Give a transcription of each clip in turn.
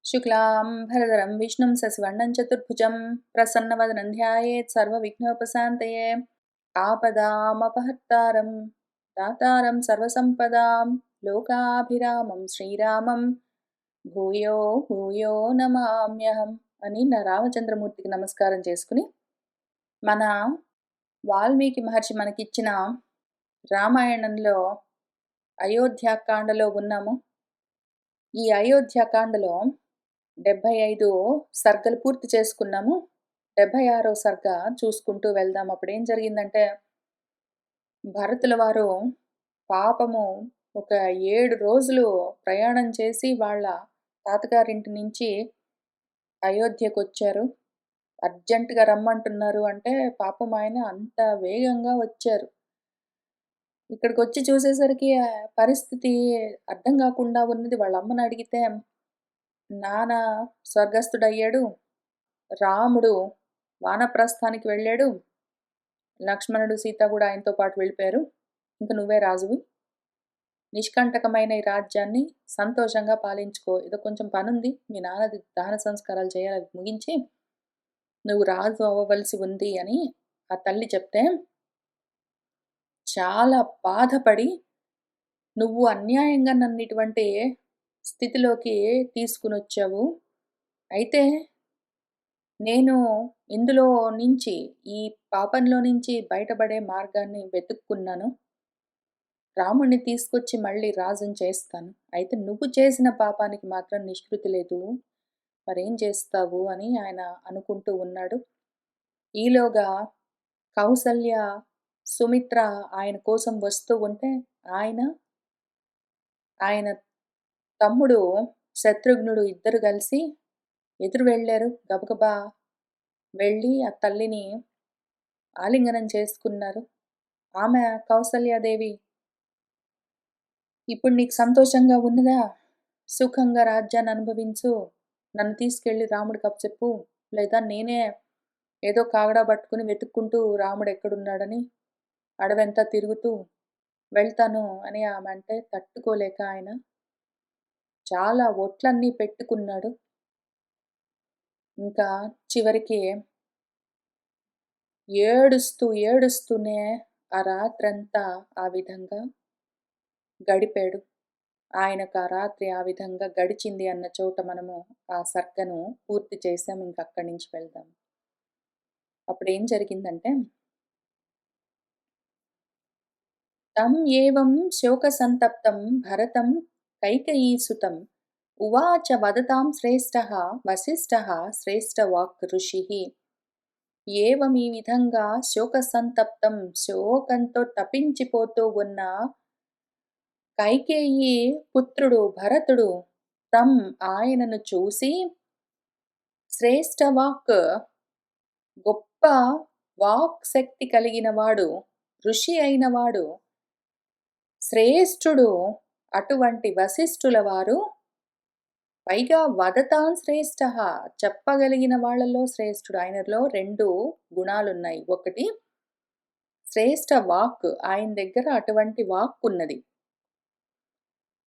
शुक्लाम्बरधरं विष्णुं शशिवर्णं चतुर्भुजं प्रसन्नवदनं ध्यायेत् सर्वविघ्नोपशान्तये। आपदामपहर्तारं दातारं सर्वसम्पदां लोकाभिरामं श्रीरामं భూయో భూయో నమామ్యహం అని నా రామచంద్రమూర్తికి నమస్కారం చేసుకుని మన వాల్మీకి మహర్షి మనకిచ్చిన రామాయణంలో అయోధ్యాకాండలో ఉన్నాము. ఈ అయోధ్యాకాండలో 75 సర్గలు పూర్తి చేసుకున్నాము. 76వ సర్గ చూసుకుంటూ వెళ్దాం. అప్పుడేం జరిగిందంటే, భరతుల వారు పాపము ఒక 7 రోజులు ప్రయాణం చేసి వాళ్ళ తాతగారింటి నుంచి అయోధ్యకొచ్చారు. అర్జెంటుగా రమ్మంటున్నారు అంటే పాపం ఆయన అంత వేగంగా వచ్చారు. ఇక్కడికొచ్చి చూసేసరికి పరిస్థితి అర్థం కాకుండా ఉన్నది. వాళ్ళ అమ్మని అడిగితే, నాన్న స్వర్గస్థుడయ్యాడు, రాముడు వానప్రస్థానికి వెళ్ళాడు, లక్ష్మణుడు సీత కూడా ఆయనతో పాటు వెళ్ళిపోయారు, ఇంక నువ్వే రాజువి, నిష్కంటకమైన ఈ రాజ్యాన్ని సంతోషంగా పాలించుకో, ఏదో కొంచెం పనుంది, మీ నాన్నది దహన సంస్కారాలు చేయాలి, అవి ముగించి నువ్వు రాజు అవ్వవలసి ఉంది అని ఆ తల్లి చెప్తే, చాలా బాధపడి, నువ్వు అన్యాయంగా నన్ను ఇటువంటి స్థితిలోకి తీసుకుని వచ్చావు, అయితే నేను ఇందులో నుంచి, ఈ పాపంలో నుంచి బయటపడే మార్గాన్ని వెతుక్కున్నాను, రాముణ్ణి తీసుకొచ్చి మళ్ళీ రాజుని చేస్తాను, అయితే నువ్వు చేసిన పాపానికి మాత్రం నిష్కృతి లేదు, మరేం చేస్తావు అని ఆయన అనుకుంటూ ఉన్నాడు. ఈలోగా కౌసల్య, సుమిత్ర ఆయన కోసం వస్తూ ఉంటే ఆయన తమ్ముడు శత్రుఘ్నుడు ఇద్దరు కలిసి ఎదురు వెళ్ళారు. గబగబా వెళ్ళి ఆ తల్లిని ఆలింగనం చేసుకున్నారు. ఆమె కౌసల్యాదేవి, ఇప్పుడు నీకు సంతోషంగా ఉన్నదా, సుఖంగా రాజ్యాన్ని అనుభవించు, నన్ను తీసుకెళ్ళి రాముడికి అప్పచెప్పు, లేదా నేనే ఏదో కాగడా పట్టుకుని వెతుక్కుంటూ రాముడు ఎక్కడున్నాడని అడవంతా తిరుగుతూ వెళ్తాను అని ఆమె అంటే తట్టుకోలేక ఆయన చాలా ఒట్లన్నీ పెట్టుకున్నాడు. ఇంకా చివరికి ఏడుస్తూనే ఆ రాత్రంతా ఆ విధంగా గడిపాడు. ఆయనకు ఆ రాత్రి ఆ విధంగా గడిచింది అన్న చోట మనము ఆ సర్గను పూర్తి చేసాం. ఇంక అక్కడి నుంచి వెళ్దాం. అప్పుడేం జరిగిందంటే, తం ఏవం శోకసంతప్తం భరతం కైకేయీసుతం ఉవాచ వదతాం శ్రేష్టః వసిష్ఠః శ్రేష్టవాక్ ఋషిః. ఏవం ఈ విధంగా శోకసంతప్తం, శోకంతో తపించిపోతూ ఉన్న కైకేయి పుత్రుడు భరతుడు తం ఆయనను చూసి, శ్రేష్టవాక్ గొప్ప వాక్ శక్తి కలిగిన వాడు, ఋషి అయినవాడు, శ్రేష్ఠుడు అటువంటి వశిష్ఠుల వారు, పైగా వదతాం శ్రేష్టః చెప్పగలిగిన వాళ్ళలో శ్రేష్ఠుడు. ఆయనలో 2 గుణాలున్నాయి. ఒకటి శ్రేష్ఠ వాక్, ఆయన దగ్గర అటువంటి వాక్ ఉన్నది,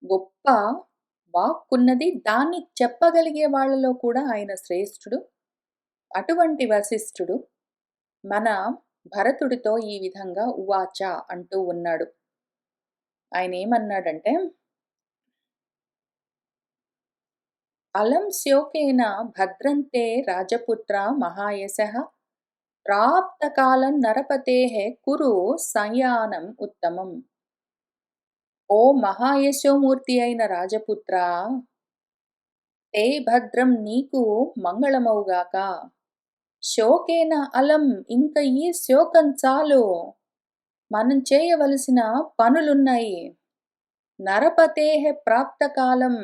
గొప్ప వాక్ ఉన్నది, దాన్ని చెప్పగలిగే వాళ్ళలో కూడా ఆయన శ్రేష్ఠుడు. అటువంటి వశిష్ఠుడు మన భరతుడితో ఈ విధంగా ఉవాచ అంటూ ఉన్నాడు. ఆయన ఏమన్నాడంటే, అలం శోకేన భద్రంతే రాజపుత్ర మహాయశః ప్రాప్తకాలం నరపతేః కురు సంయానం ఉత్తమం. ఓ మహాయశోమూర్తి అయిన రాజపుత్ర, తే భద్రం నీకు మంగళమవుగాక. శోకేన అలం, ఇంక ఈ శోకం చాలు, మనం చేయవలసిన పనులున్నాయి. నరపతేః ప్రాప్తకాలం,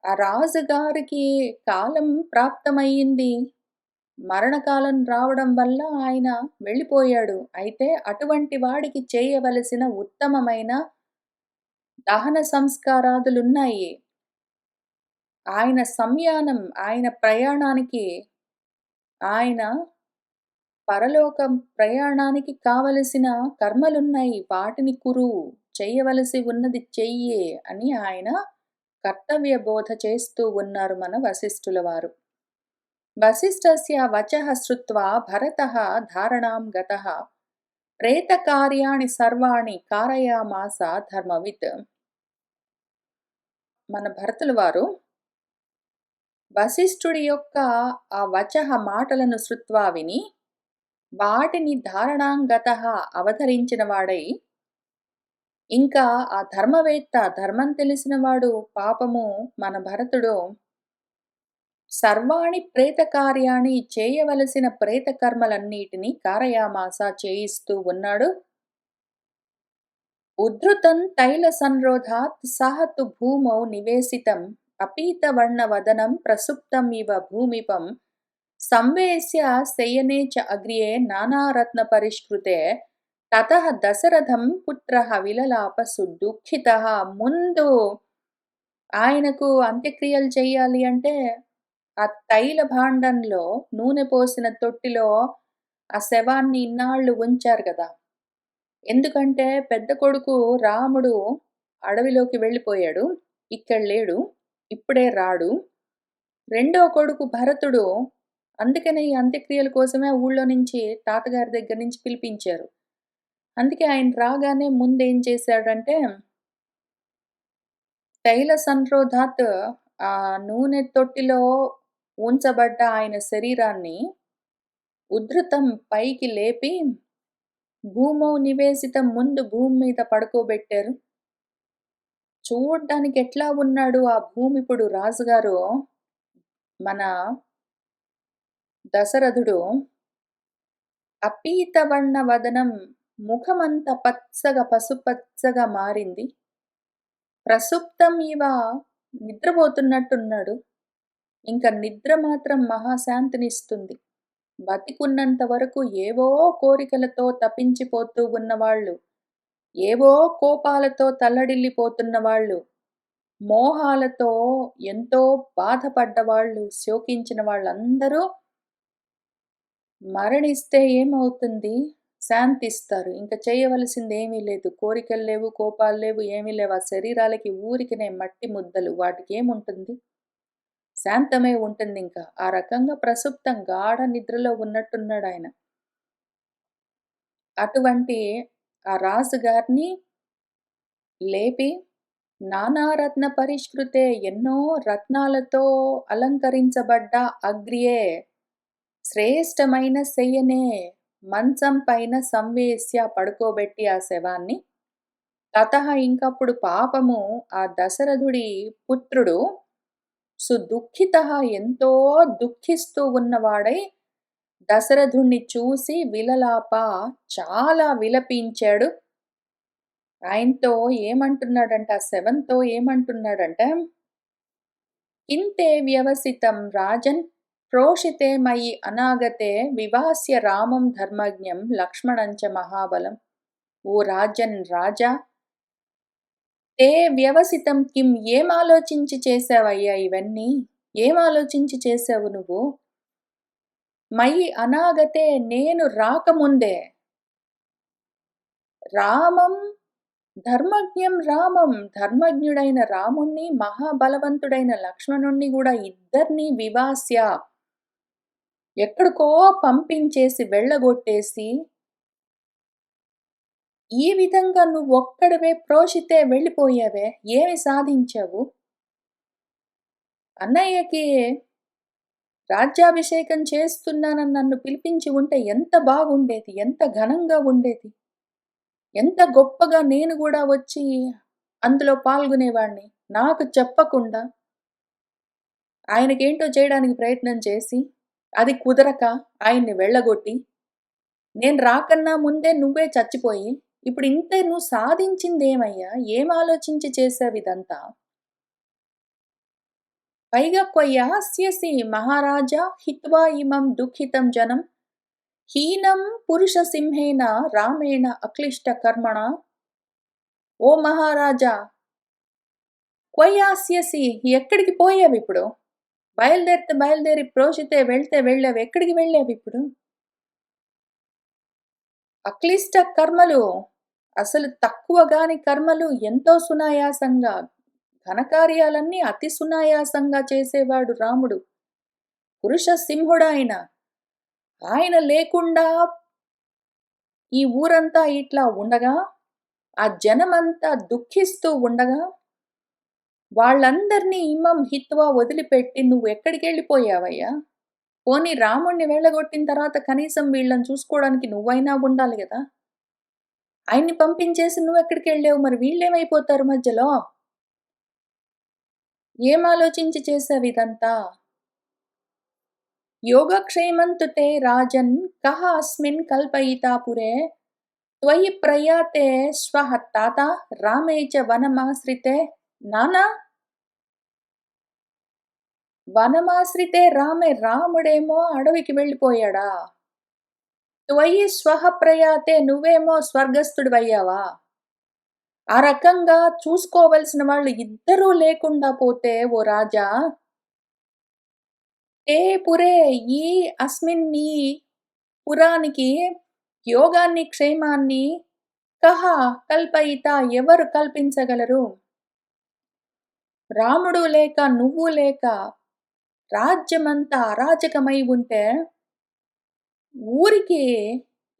ఆ రాజుగారికి కాలం ప్రాప్తమయ్యింది, మరణకాలం రావడం వల్ల ఆయన వెళ్ళిపోయాడు. అయితే అటువంటి వాడికి చేయవలసిన ఉత్తమమైన దహన సంస్కారాదులున్నాయి. ఆయన సంయానం, ఆయన ప్రయాణానికి, ఆయన పరలోకం ప్రయాణానికి కావలసిన కర్మలున్నాయి, వాటిని కురు, చెయ్యవలసి ఉన్నది చెయ్యి అని ఆయన కర్తవ్య బోధ చేస్తూ ఉన్నారు మన వశిష్ఠుల వారు. వశిష్ఠస్య వచః శ్రుత్వా భరతః ధారణాం గతః ప్రేతకార్యాణి సర్వాణి కారయామాస ధర్మవిత్. మన భరతుల వారు వశిష్ఠుడి యొక్క ఆ వచః మాటలను శ్రుత్వా విని, వాటిని ధారణాంగతః అవతరించిన వాడై, ఇంకా ఆ ధర్మవేత్త, ధర్మం తెలిసినవాడు పాపము మన భరతుడు సర్వాణి ప్రేత కార్యాణి చేయవలసిన ప్రేత కర్మలన్నిటినీ కారయామాస చేయిస్తూ ఉన్నాడు. ఉద్ధృతం తైల సంరోధాత్ సహతు భూమౌ నివేశితం అపీతవర్ణవదనం ప్రసుప్తం ఇవ భూమిపం సంవేశ్య శయనే చ అగ్ర్యే నానారత్న పరిష్కృతే తతః దశరథం పుత్రః విలలాప సుదుఃఖితః. ముందు ఆయనకు అంత్యక్రియలు చేయాలి అంటే ఆ తైల భాండంలో నూనె పోసిన తొట్టిలో ఆ శవాన్ని ఇన్నాళ్ళు ఉంచారు కదా. ఎందుకంటే పెద్ద కొడుకు రాముడు అడవిలోకి వెళ్ళిపోయాడు, ఇక్కడ లేడు, ఇప్పుడే రాడు. రెండో కొడుకు భరతుడు, అందుకనే ఈ అంత్యక్రియల కోసమే ఊళ్ళో నుంచి తాతగారి దగ్గర నుంచి పిలిపించారు. అందుకే ఆయన రాగానే ముందేం చేశాడంటే తైల సంరోధాత్ ఆ నూనె తొట్టిలో ఉంచబడ్డ ఆయన శరీరాన్ని ఉద్ధృతం పైకి లేపి భూమౌ నివేశితం ముందు భూమి మీద పడుకోబెట్టారు. చూడ్డానికి ఎట్లా ఉన్నాడు ఆ భూమిపుడు రాజుగారు మన దశరథుడు, అపీతవర్ణ వదనం, ముఖమంతా పచ్చగా పసుపచ్చగా మారింది. ప్రసుప్తం ఇవ నిద్రపోతున్నట్టున్నాడు. ఇంకా నిద్ర మాత్రం మహాశాంతినిస్తుంది. బతికున్నంత వరకు ఏవో కోరికలతో తపించిపోతూ ఉన్నవాళ్ళు, ఏవో కోపాలతో తల్లడిల్లిపోతున్నవాళ్ళు, మోహాలతో ఎంతో బాధపడ్డవాళ్ళు, శోకించిన వాళ్ళందరూ మరణిస్తే ఏమవుతుంది? శాంతిస్తారు. ఇంక చేయవలసింది ఏమీ లేదు. కోరికలు లేవు, కోపాలు లేవు, ఏమీ లేవు. ఆ శరీరాలకి ఊరికినే మట్టి ముద్దలు. వాటికి ఏముంటుంది? శాంతమే ఉంటుంది. ఇంకా ఆ రకంగా ప్రసుప్తం గాఢ నిద్రలో ఉన్నట్టున్నాడు ఆయన. అటువంటి ఆ రాజుగారిని లేపి నానారత్న పరిష్కృతే, ఎన్నో రత్నాలతో అలంకరించబడ్డ అగ్ర్యే, శ్రేష్టమైన శయ్యనే, మంచం పైన సంవేశ్య పడుకోబెట్టి ఆ శవాన్ని. తతః ఇంకప్పుడు పాపము ఆ దశరథుడి పుత్రుడు సుదుఃఖితః ఎంతో దుఃఖిస్తూ ఉన్నవాడై దశరథుణ్ణి చూసి విలలాప చాలా విలపించాడు. ఆయనతో ఏమంటున్నాడంటే, ఆ శవంతో ఏమంటున్నాడంటే, కింతే వ్యవసితం రాజన్ ప్రోషితే మయి అనాగతే వివాస్య రామం ధర్మజ్ఞం లక్ష్మణంచ మహాబలం. ఓ రాజన్ రాజా, తే వ్యవసితం కిం, ఏం ఆలోచించి చేశావయ్యా ఇవన్నీ? ఏం ఆలోచించి చేశావు నువ్వు? మయి అనాగతే, నేను రాకముందే, రామం ధర్మజ్ఞం రామం, ధర్మజ్ఞుడైన రాముణ్ణి, మహాబలవంతుడైన లక్ష్మణుణ్ణి కూడా ఇద్దరినీ వివాస్య ఎక్కడికో పంపించేసి వెళ్ళగొట్టేసి, ఈ విధంగా నువ్వొక్కడివే ప్రోషితే వెళ్ళిపోయావే, ఏమి సాధించావు? అన్నయ్యకి రాజ్యాభిషేకం చేస్తున్నానని నన్ను పిలిపించి ఉంటే ఎంత బాగుండేది, ఎంత ఘనంగా ఉండేది, ఎంత గొప్పగా నేను కూడా వచ్చి అందులో పాల్గొనేవాణ్ణి. నాకు చెప్పకుండా ఆయనకేంటో చేయడానికి ప్రయత్నం చేసి, అది కుదరక ఆయన్ని వెళ్ళగొట్టి, నేను రాకన్నా ముందే నువ్వే చచ్చిపోయి, ఇప్పుడు ఇంత నువ్వు సాధించిందేమయ్యా? ఏం ఆలోచించి చేసావిదంతా? పైగా క్వయాస్యసి మహారాజా హిత్వా ఇమం దుఃఖితం జనం హీనం పురుష సింహేన రామేణ అక్లిష్ట కర్మణ. ఓ మహారాజా, క్వయాస్యసి, ఎక్కడికి పోయావు ఇప్పుడు? బయలుదేరితే బయలుదేరి, ప్రోషితే వెళ్తే వెళ్ళావు, ఎక్కడికి వెళ్ళావు ఇప్పుడు? అక్లిష్ట కర్మలు, అసలు తక్కువగాని కర్మలు ఎంతో సునాయాసంగా ఘనకార్యాలన్నీ అతి సునాయాసంగా చేసేవాడు రాముడు. పురుష సింహుడాయన. ఆయన లేకుండా ఈ ఊరంతా ఇట్లా ఉండగా, ఆ జనమంతా దుఃఖిస్తూ ఉండగా, వాళ్ళందరినీ ఇమం హిత్వా వదిలిపెట్టి నువ్వెక్కడికెళ్ళిపోయావయ్యా? పోనీ రాముడిని వెళ్ళగొట్టిన తర్వాత కనీసం వీళ్ళని చూసుకోవడానికి నువ్వైనా ఉండాలి గదా! ఆయన్ని పంపించేసి నువ్వెక్కడికెళ్ళావు? మరి వీళ్ళేమైపోతారు మధ్యలో? ఏం ఆలోచించి చేశావిదంతా? योगक्षेमं तु ते राजन् कः अस्मिन् कल्पयिता पुरे त्वयि प्रयाते श्वः తాత రామే చ వనమాశ్రితే నానా వనమాశ్రితే రామే రాముడేమో అడవికి వెళ్ళిపోయాడా? త్వయి శ్వః ప్రయాతే నువ్వేమో స్వర్గస్థుడివయ్యావా? ఆ రకంగా చూసుకోవలసిన వాళ్ళు ఇద్దరూ లేకుండా పోతే ఓ రాజా ఏ పురే ఈ అస్మిన్ ఈ పురానికి యోగాన్ని, క్షేమాన్ని కహ కల్పయిత ఎవరు కల్పించగలరు? రాముడు లేక, నువ్వు లేక రాజ్యమంతా అరాజకమై ఉంటే, ఊరికి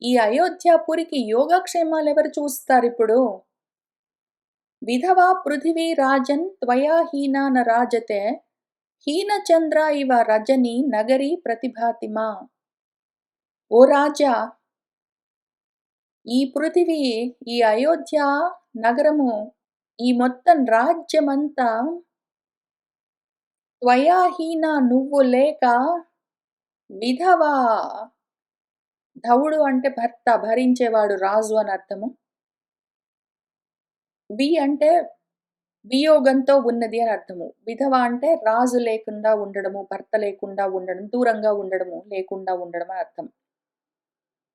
ఈ అయోధ్యాపురికి యోగక్షేమాలెవరు చూస్తారిప్పుడు? విధవా పృథివీ రాజన్ త్వయా హీనా న రాజతే హీనచంద్ర ఇవ రజని నగరీ ప్రతిభాతిమా. ఓ రాజా, ఈ పృథివీ, ఈ అయోధ్య నగరము, ఈ మొత్తం రాజ్యమంతా త్వయాహీన నువ్వు లేక విధవా. ధవుడు అంటే భర్త, భరించేవాడు, రాజు అని అర్థము. అంటే వియోగంతో ఉన్నది అని అర్థము. విధవ అంటే రాజు లేకుండా ఉండడము, భర్త లేకుండా ఉండడం, దూరంగా ఉండడము, లేకుండా ఉండడం అని అర్థం.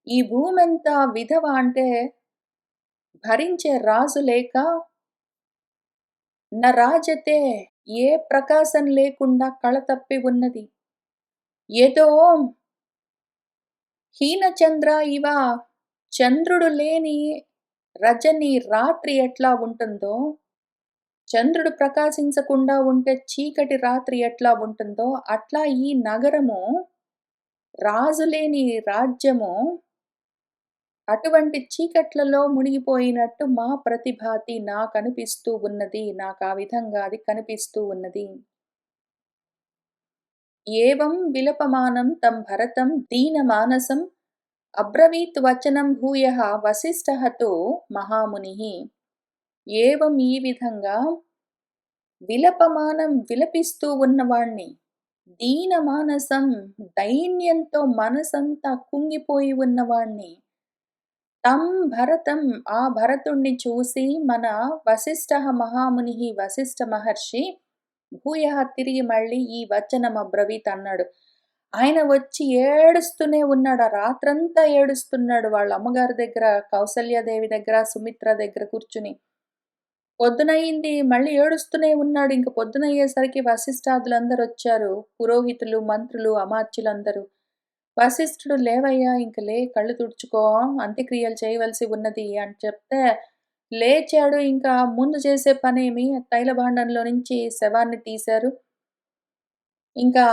ఈ భూమంతా విధవ అంటే భరించే రాజు లేక న రాజతే ఏ ప్రకాశం లేకుండా కళతప్పి ఉన్నది. ఏదో హీనచంద్ర ఇవ చంద్రుడు లేని రజని రాత్రి ఎట్లా ఉంటుందో, చంద్రుడు ప్రకాశించకుండా ఉంటే చీకటి రాత్రి ఎట్లా ఉంటుందో, అట్లా ఈ నగరము, రాజు లేని రాజ్యము అటువంటి చీకట్లలో మునిగిపోయినట్టు మా ప్రతిభాతి నాకనిపిస్తూ ఉన్నది. నాకా విధంగా అది కనిపిస్తూ ఉన్నది. ఏవం విలపమానం తం భరతం దీనమానసం అబ్రవీత్ వచనం భూయః వసిష్ఠః తు మహామునిః. ఏవం ఈ విధంగా విలపమానం విలపిస్తూ ఉన్నవాణ్ణి, దీనమానసం దైన్యంతో మనసంతా కుంగిపోయి ఉన్నవాణ్ణి, తం భరతం ఆ భరతుణ్ణి చూసి మన వసిష్ఠః మహామునిః వసిష్ఠ మహర్షి భూయః తిరిగి మళ్ళీ ఈ వచనం అబ్రవీత్ అన్నాడు. ఆయన వచ్చి ఏడుస్తూనే ఉన్నాడు. ఆ రాత్రంతా ఏడుస్తున్నాడు. వాళ్ళ అమ్మగారి దగ్గర, కౌసల్యాదేవి దగ్గర, సుమిత్ర దగ్గర కూర్చుని. పొద్దునయింది, మళ్ళీ ఏడుస్తూనే ఉన్నాడు. ఇంక పొద్దునయ్యేసరికి వశిష్ఠాదులందరూ వచ్చారు. పురోహితులు, మంత్రులు, అమాత్యులందరూ. వశిష్ఠుడు లేవయ్యా, ఇంక లే, కళ్ళు తుడుచుకో, అంత్యక్రియలు చేయవలసి ఉన్నది అని చెప్తే లేచాడు. ఇంకా ముందు చేసే పనేమి, తైలభాండంలో నుంచి శవాన్ని తీశారు. ఇంకా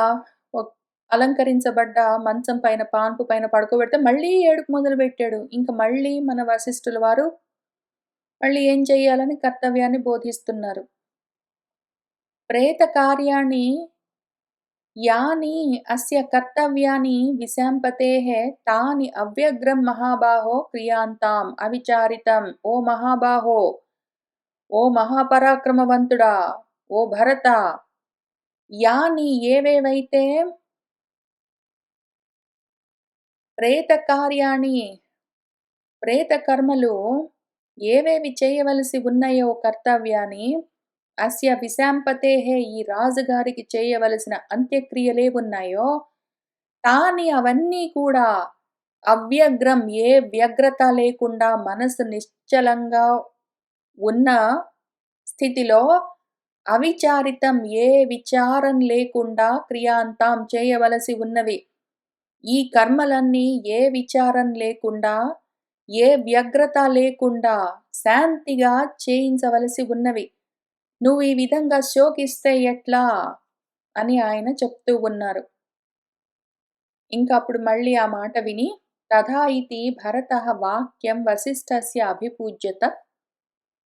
అలంకరించబడ్డ మంచం పైన, పాన్పు పైన పడుకోబెడితే మళ్ళీ ఏడుపు మొదలుపెట్టాడు. ఇంక మళ్ళీ మన వశిష్ఠుల వారు మళ్ళీ ఏం చెయ్యాలని కర్తవ్యాన్ని బోధిస్తున్నారు. ప్రేత కార్యాణి యాని అస్య కర్తవ్యాని విశాంపతేః తాని అవ్యగ్రం మహాబాహో క్రియాంతాం అవిచారితం. ఓ మహాబాహో, ఓ మహాపరాక్రమవంతుడా, ఓ భరత, యాని ఏవేవైతే ప్రేత కార్యాణి ప్రేత కర్మలు ఏవేవి చేయవలసి ఉన్నాయో కర్తవ్యాన్ని, అస్య విశాంపతేః ఈ రాజుగారికి చేయవలసిన అంత్యక్రియలే ఉన్నాయో, తాని అవన్నీ కూడా అవ్యగ్రం ఏ వ్యగ్రత లేకుండా మనసు నిశ్చలంగా ఉన్న స్థితిలో, అవిచారితం ఏ విచారం లేకుండా క్రియాంతాం చేయవలసి ఉన్నవి. ఈ కర్మలన్నీ ఏ విచారం లేకుండా, ఏ వ్యగ్రత లేకుండా శాంతిగా చేయించవలసి ఉన్నవి. నువ్వు ఈ విధంగా శోకిస్తే ఎట్లా అని ఆయన చెప్తూ ఉన్నారు. ఇంకప్పుడు మళ్ళీ ఆ మాట విని తథా ఇతి భరతః వాక్యం వసిష్ఠస్య అభిపూజ్యత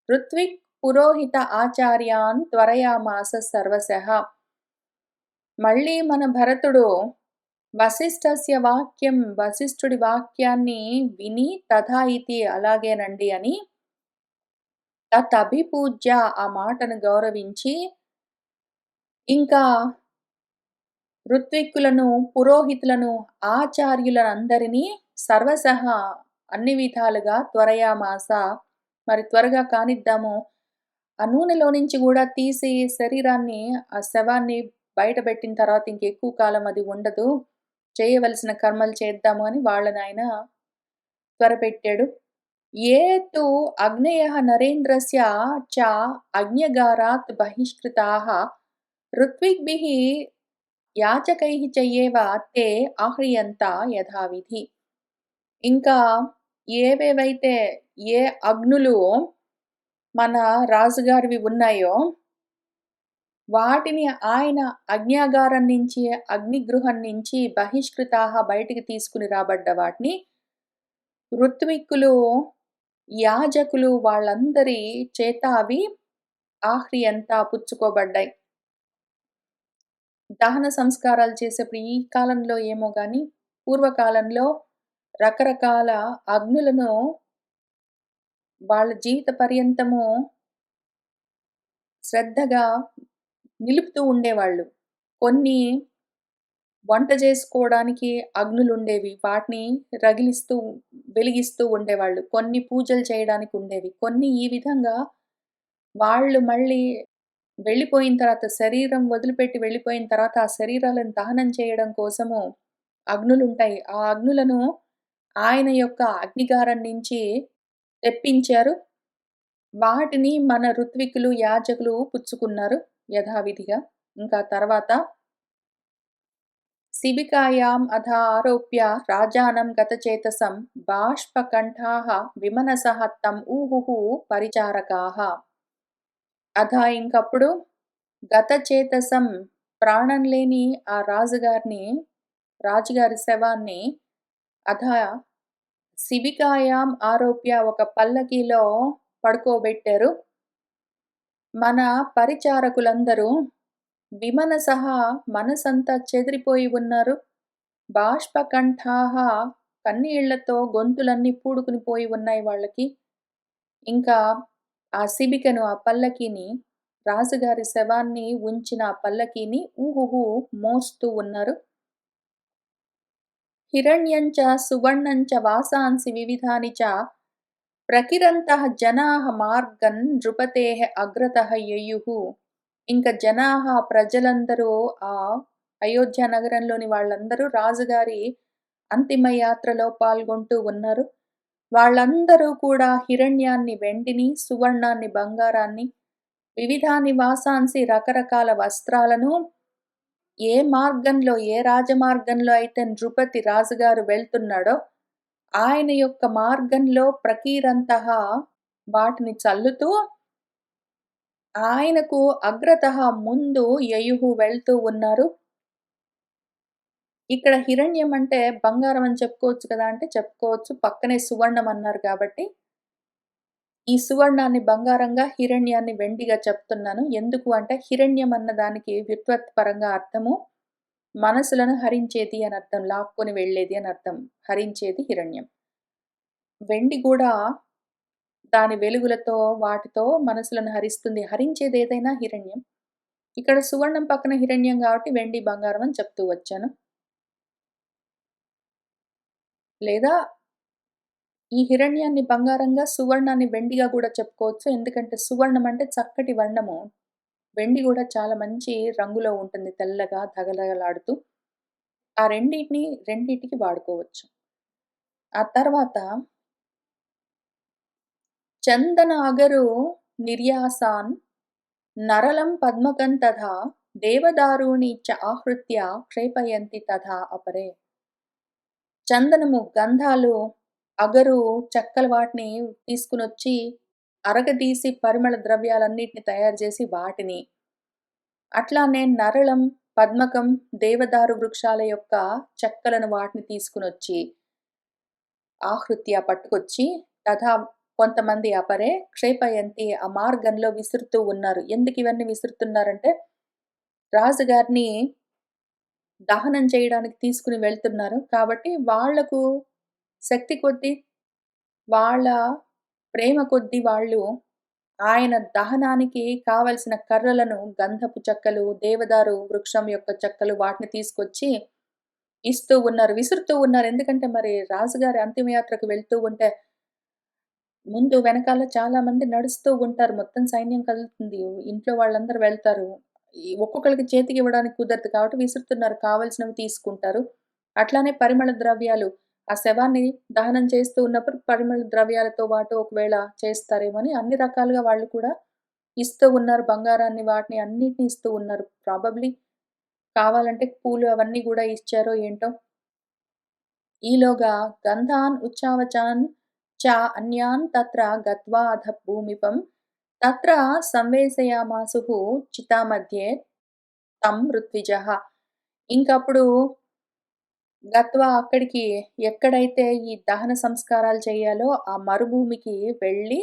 ఋత్విక్ పురోహిత ఆచార్యాన్ త్వరయామాస సర్వశః. మళ్ళీ మన భరతుడు వశిష్ఠుడి వాక్యాన్ని విని తథా ఇతి అలాగేనండి అని తదభిపూజ్య ఆ మాటను గౌరవించి ఇంకా ఋత్విక్కులను, పురోహితులను, ఆచార్యులనందరినీ సర్వశః అన్ని విధాలుగా త్వరయామాస మరి త్వరగా కానిద్దాము. ఆ నూనెలో నుంచి గూడా తీసి శరీరాన్ని, ఆ శవాన్ని బయటబెట్టిన తర్వాత ఇంకెక్కువ కాలం అది ఉండదు. చేయవలసిన కర్మలు చేద్దాము అని వాళ్ళనాయన త్వరపెట్టాడు. ఏ తు అగ్నయః నరేంద్రస్య చ అజ్ఞగారాత్ బహిష్కృతాః ఋత్విగ్భిః యాచకైః చయ్యేవ తే ఆహ్రియంత యథావిధి. ఇంకా ఏవేవైతే ఏ అగ్నులు మన రాజుగారివి ఉన్నాయో, వాటిని ఆయన అగ్న్యాగారం నుంచి, అగ్నిగృహం నుంచి బహిష్కృతాః బయటికి తీసుకొని రాబడ్డ వాటిని ఋత్విక్కులు, యాజకులు వాళ్ళందరి చేత అవి ఆహ్రియంతా పుచ్చుకోబడ్డాయి. దహన సంస్కారాలు చేసేప్పుడు ఈ కాలంలో ఏమో గాని, పూర్వకాలంలో రకరకాల అగ్నులను వాళ్ళ జీవిత పర్యంతము శ్రద్ధగా నిలుపుతూ ఉండేవాళ్ళు. కొన్ని వంట చేసుకోవడానికి అగ్నులుండేవి. వాటిని రగిలిస్తూ, వెలిగిస్తూ ఉండేవాళ్ళు. కొన్ని పూజలు చేయడానికి ఉండేవి. కొన్ని ఈ విధంగా వాళ్ళు మళ్ళీ వెళ్ళిపోయిన తర్వాత, శరీరం వదిలిపెట్టి వెళ్ళిపోయిన తర్వాత, ఆ శరీరాలను దహనం చేయడం కోసము అగ్నులుంటాయి. ఆ అగ్నులను ఆయన యొక్క అగ్నిగారం నుంచి తెప్పించారు. వాటిని మన ఋత్వికులు, యాజకులు పుచ్చుకున్నారు యథావిధిగా. ఇంకా తర్వాత శిబికాయాం అధ ఆరోప్య రాజానం గతచేతసం బాష్పకంఠాః విమనసః తం ఊహుః పరిచారకాః. అధ ఇంకప్పుడు గతచేతసం ప్రాణం లేని ఆ రాజుగారి శవాన్ని అధ శిబికాయాం ఆరోప్య ఒక పల్లకీలో పడుకోబెట్టారు. మన పరిచారకులందరూ విమనసః మనసంతా చెదిరిపోయి ఉన్నారు. బాష్పకంఠాః కన్నీళ్లతో గొంతులన్నీ పూడుకుని పోయి ఉన్నాయి వాళ్ళకి. ఇంకా ఆ శిబికను, ఆ పల్లకీని, రాజుగారి శవాన్ని ఉంచిన ఆ పల్లకీని ఊహుహు మోస్తూ ఉన్నారు. హిరణ్యంచ సువర్ణంచ వాసాంసి వివిధాని చ ప్రకిరంతః జనాః మార్గన్ నృపతేః అగ్రతః యయుః. ఇంక జనాః ప్రజలందరూ ఆ అయోధ్య నగరంలోని వాళ్ళందరూ రాజుగారి అంతిమ యాత్రలో పాల్గొంటూ ఉన్నారు. వాళ్ళందరూ కూడా హిరణ్యాన్ని వెండిని, సువర్ణాన్ని బంగారాన్ని, వివిధాని వాసాంసి రకరకాల వస్త్రాలను ఏ మార్గంలో, ఏ రాజమార్గంలో అయితే నృపతి రాజుగారు వెళ్తున్నాడో, ఆయన యొక్క మార్గంలో ప్రకీరంతః వాటిని చల్లుతూ, ఆయనకు అగ్రతః ముందు యయుః వెళ్తూ ఉన్నారు. ఇక్కడ హిరణ్యం అంటే బంగారం అని చెప్పుకోవచ్చు కదా! అంటే చెప్పుకోవచ్చు. పక్కనే సువర్ణం అన్నారు కాబట్టి, ఈ సువర్ణాన్ని బంగారంగా, హిరణ్యాన్ని వెండిగా చెప్తున్నాను. ఎందుకు అంటే హిరణ్యం అన్న దానికి వ్యుత్పత్తి పరంగా అర్థము మనసులను హరించేది అని అర్థం. లాక్కొని వెళ్ళేది అని అర్థం. హరించేది హిరణ్యం. వెండి గూడా దాని వెలుగులతో, వాటితో మనసులను హరిస్తుంది. హరించేదేదైనా హిరణ్యం. ఇక్కడ సువర్ణం పక్కన హిరణ్యం కాబట్టి వెండి, బంగారం అని చెప్తూ వచ్చాను. లేదా ఈ హిరణ్యాన్ని బంగారంగా, సువర్ణాన్ని వెండిగా గూడా చెప్పుకోవచ్చు. ఎందుకంటే సువర్ణం అంటే చక్కటి వర్ణము. వెండి గూడా చాలా మంచి రంగులో ఉంటుంది. తెల్లగా ధగధగలాడుతూ. ఆ రెండిటికి వాడుకోవచ్చు. ఆ తర్వాత చందన అగరు నిర్యాసాన్ నరలం పద్మకం తథా దేవదారుణి చ ఆహృత్య క్షేపయంతి తథా అపరే. చందనము, గంధాలు, అగరు, చెక్కలు వాటిని తీసుకునొచ్చి అరగదీసి పరిమళ ద్రవ్యాలన్నిటిని తయారు చేసి వాటిని, అట్లానే నరళం, పద్మకం, దేవదారు వృక్షాల యొక్క చెక్కలను వాటిని తీసుకొనొచ్చి, ఆహృత్య పట్టుకొచ్చి, తథా కొంతమంది అపరే క్షేపయంతి ఆ మార్గంలో విసురుతూ ఉన్నారు. ఎందుకివన్నీ విసురుతున్నారంటే, రాజుగారిని దహనం చేయడానికి తీసుకొని వెళ్తున్నారు. కాబట్టి వాళ్లకు శక్తి కొద్దీ, వాళ్ళ ప్రేమ కొద్దీ వాళ్ళు ఆయన దహనానికి కావలసిన కర్రలను, గంధపు చెక్కలు, దేవదారు వృక్షం యొక్క చెక్కలు వాటిని తీసుకొచ్చి ఇస్తూ ఉన్నారు. విసురుతూ ఉన్నారు. ఎందుకంటే మరి రాజుగారి అంతిమయాత్రకు వెళ్తూ ఉంటే ముందు వెనకాల చాలా మంది నడుస్తూ ఉంటారు. మొత్తం సైన్యం కదులుతుంది. ఇంట్లో వాళ్ళందరూ వెళ్తారు. ఒక్కొక్కళ్ళకి చేతికివ్వడానికి కుదరదు కాబట్టి విసురుతున్నారు. కావాల్సినవి తీసుకుంటారు. అట్లానే పరిమళ ద్రవ్యాలు ఆ శవాన్ని దహనం చేస్తూ ఉన్నప్పుడు పరిమళ ద్రవ్యాలతో పాటు ఒకవేళ చేస్తారేమో అని అన్ని రకాలుగా వాళ్ళు కూడా ఇస్తూ ఉన్నారు. బంగారాన్ని వాటిని అన్నిటిని ఇస్తూ ఉన్నారు. ప్రాబబ్లీ కావాలంటే పూలు అవన్నీ గూడా ఇచ్చారో ఏంటో. ఈలోగా గంధాన్ ఉచ్చావచాన్ చ అన్యాన్ తత్ర గత్వా అధ భూమిపం తత్ర సంవేశయామాసుః చితామధ్యే తం ఋత్విజః. ఇంకప్పుడు గత్వా అక్కడికి ఎక్కడైతే ఈ దహన సంస్కారాలు చేయాలో ఆ మరుభూమికి వెళ్ళి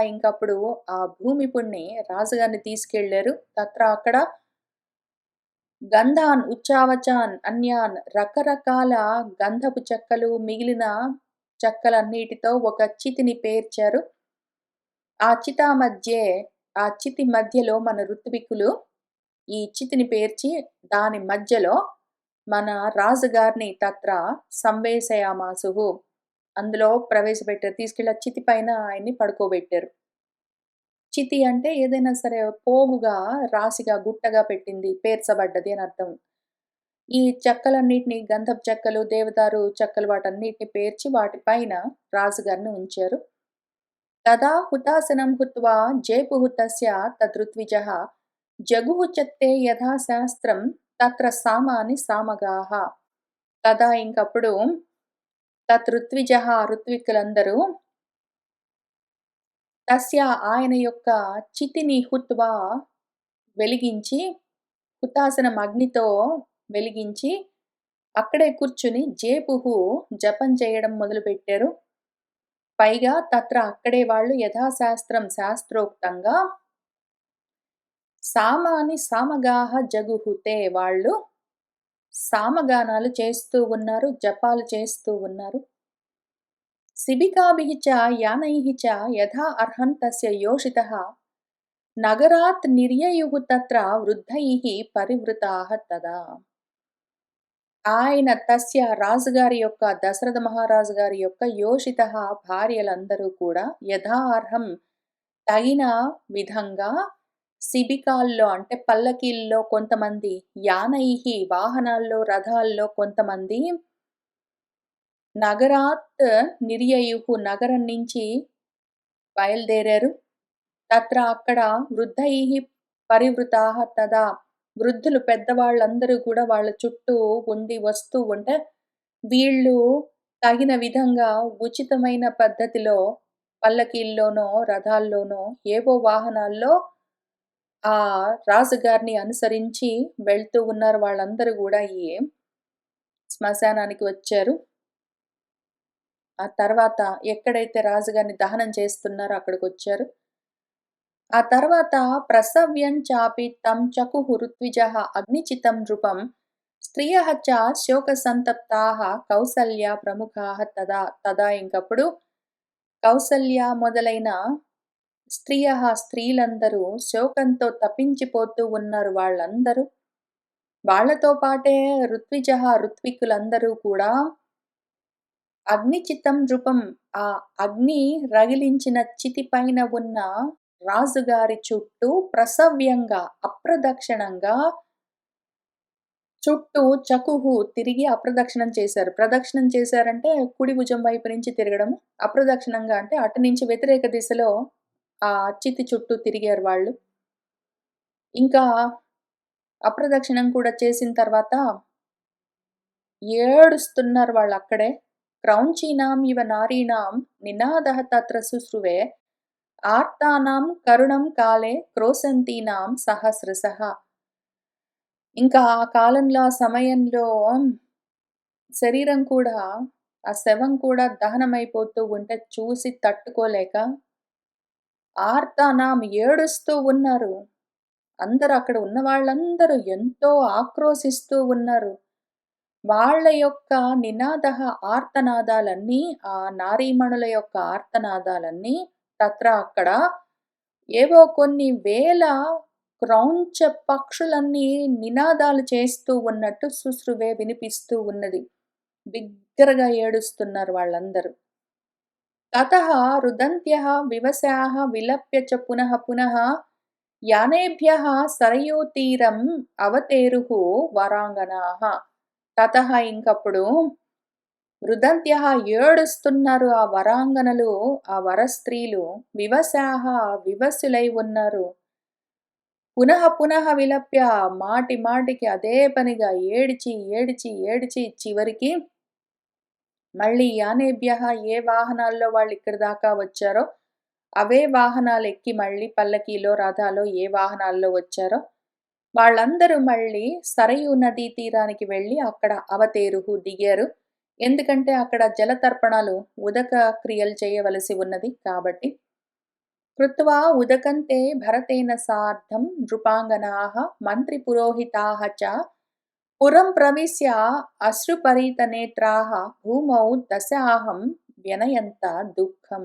ఇంకప్పుడు ఆ భూమిపుణ్ణి రాజుగారిని తీసుకెళ్లారు. తత్ర అక్కడ గంధాన్, ఉచ్చావచాన్, అన్యాన్ రకరకాల గంధపు చెక్కలు, మిగిలిన చెక్కలన్నిటితో ఒక చితిని పేర్చారు. ఆ చితా మధ్యే ఆ చితి మధ్యలో మన ఋత్విక్కులు ఈ చితిని పేర్చి దాని మధ్యలో మన రాజుగారిని తత్ర సంవేశయామాసుః అందులో ప్రవేశపెట్టారు. తీసుకెళ్ళి ఆ చితి పైన ఆయన్ని పడుకోబెట్టారు. చితి అంటే ఏదైనా సరే పోగుగా, రాశిగా, గుట్టగా పెట్టింది, పేర్చబడ్డది అని అర్థం. ఈ చెక్కలన్నిటిని గంధపు చెక్కలు, దేవదారు చెక్కలు వాటన్నిటిని పేర్చి వాటి పైన రాజుగారిని ఉంచారు. తదా హుతాసనం హుత్వా జేపుః తస్య తదృత్విజः జగుః చత్తే యథా శాస్త్రం తత్ర సామాని సామగాః. తదా ఇంకప్పుడు తతృత్విజः ఋత్విక్కులందరూ తస్య ఆయన యొక్క చితిని హుత్వా వెలిగించి, హుతాసనం అగ్నితో వెలిగించి, అక్కడే కూర్చుని జేపుః జపం చేయడం మొదలుపెట్టారు. పైగా తత్ర అక్కడే వాళ్ళు యథాశాస్త్రం శాస్త్రోక్తంగా సామాని సామగాః జగుహుతే వాళ్ళు సామగానాలు చేస్తూ ఉన్నారు, జపాలు చేస్తూ ఉన్నారు. శిబికాభిః చ యానైః చ యథా అర్హన్ తస్య యోషితః నగరాత్ నిర్యయుః తత్ర వృద్ధైః పరివృతాః తదా. ఆయన తస్య రాజుగారి యొక్క దశరథ మహారాజు గారి యొక్క యోషితః భార్యలందరూ కూడా యథా అర్హం తగిన విధంగా శిబికాల్లో అంటే పల్లకీల్లో కొంతమంది, యానైః వాహనాల్లో, రథాల్లో కొంతమంది, నగరాత్ నిర్యయుః నగరం నుంచి బయలుదేరారు. తత్ర అక్కడ వృద్ధైః పరివృతాః తదా వృద్ధులు పెద్దవాళ్ళందరూ కూడా వాళ్ళ చుట్టూ ఉండి వస్తూ ఉంటే, వీళ్ళు తగిన విధంగా ఉచితమైన పద్ధతిలో పల్లకీల్లోనో, రథాల్లోనో ఏవో వాహనాల్లో ఆ రాజుగారిని అనుసరించి వెళ్తూ ఉన్నారు. వాళ్ళందరూ గూడా ఈ శ్మశానానికి వచ్చారు. ఆ తర్వాత ఎక్కడైతే రాజుగారిని దహనం చేస్తున్నారో అక్కడికొచ్చారు. ఆ తర్వాత ప్రసవ్యం చాపి తం చకుః ఋత్విజः అగ్నిచితం నృపం స్త్రియః చ శోకసంతప్తాః కౌసల్య ప్రముఖాః తదా. తదా ఇంకప్పుడు కౌసల్య మొదలైన స్త్రీలందరూ శోకంతో తపించిపోతూ ఉన్నారు. వాళ్ళందరూ వాళ్ళతో పాటే ఋత్విక్కులందరూ కూడా అగ్నిచితం నృపం ఆ అగ్ని రగిలించిన చితి పైన ఉన్న రాజుగారి చుట్టూ ప్రసవ్యంగా అప్రదక్షిణంగా చుట్టూ చకుహు తిరిగి అప్రదక్షిణం చేశారు. ప్రదక్షిణం చేశారంటే కుడి భుజం వైపు నుంచి తిరగడం. అప్రదక్షిణంగా అంటే అటు నుంచి వ్యతిరేక దిశలో ఆ చితి చుట్టూ తిరిగారు వాళ్ళు. ఇంకా అప్రదక్షిణం కూడా చేసిన తర్వాత ఏడుస్తున్నారు వాళ్ళక్కడే. క్రౌంచీనాం ఇవ నారీణాం నినాదః తత్ర శుశ్రువే ఆర్తానాం కరుణం కాలే క్రోశంతీనాం సహస్రశః. ఇంకా ఆ కాలంలో, ఆ సమయంలో శరీరం కూడా, ఆ శవం కూడా దహనమైపోతూ ఉంటే చూసి తట్టుకోలేక ఆర్తానాం ఏడుస్తూ ఉన్నారు. అందరూ అక్కడ ఉన్న వాళ్ళందరూ ఎంతో ఆక్రోశిస్తూ ఉన్నారు. వాళ్ళ యొక్క ఆర్తనాదాలన్నీ, ఆ నారీమణుల యొక్క ఆర్తనాదాలన్నీ అక్కడ ఏవో కొన్ని వేల క్రౌంచ పక్షులన్నీ నినాదాలు చేస్తూ ఉన్నట్టు సుశ్రువే వినిపిస్తూ ఉన్నది. బిగ్గరగా ఏడుస్తున్నారు వాళ్ళందరూ. తతః రుదంత్యః వివశాః విలప్య చ పునః పునః యానేభ్యः సరయూతీరం అవతేరుః వరాంగనాః. తతః ఇంకప్పుడు రుదంత్యః ఏడుస్తున్నారు ఆ వరాంగనలు, ఆ వరస్త్రీలు. వివశాః వివశులై ఉన్నారు. పునః పునః విలప్య మాటి మాటికి అదే పనిగా ఏడిచి, ఏడిచి, ఏడిచి చివరికి మళ్ళీ యానేభ్యః ఏ వాహనాల్లో వాళ్ళిక్కడి దాకా వచ్చారో, అవే వాహనాలెక్కి మళ్ళీ పల్లకీలో, రథాలో ఏ వాహనాల్లో వచ్చారో, వాళ్ళందరూ మళ్ళీ సరయూ నదీ తీరానికి వెళ్ళి అక్కడ అవతేరుహు దిగారు. ఎందుకంటే అక్కడ జలతర్పణాలు, ఉదక క్రియలు చేయవలసి ఉన్నది కాబట్టి. కృత్వా ఉదకంతే భరతేన సార్ధం నృపాంగనాః మంత్రిపురోహితాః చ పురం ప్రవిశ్య అశ్రుపరీతనేత్రాః భూమౌ దశాహం వ్యనయంత దుఃఖం.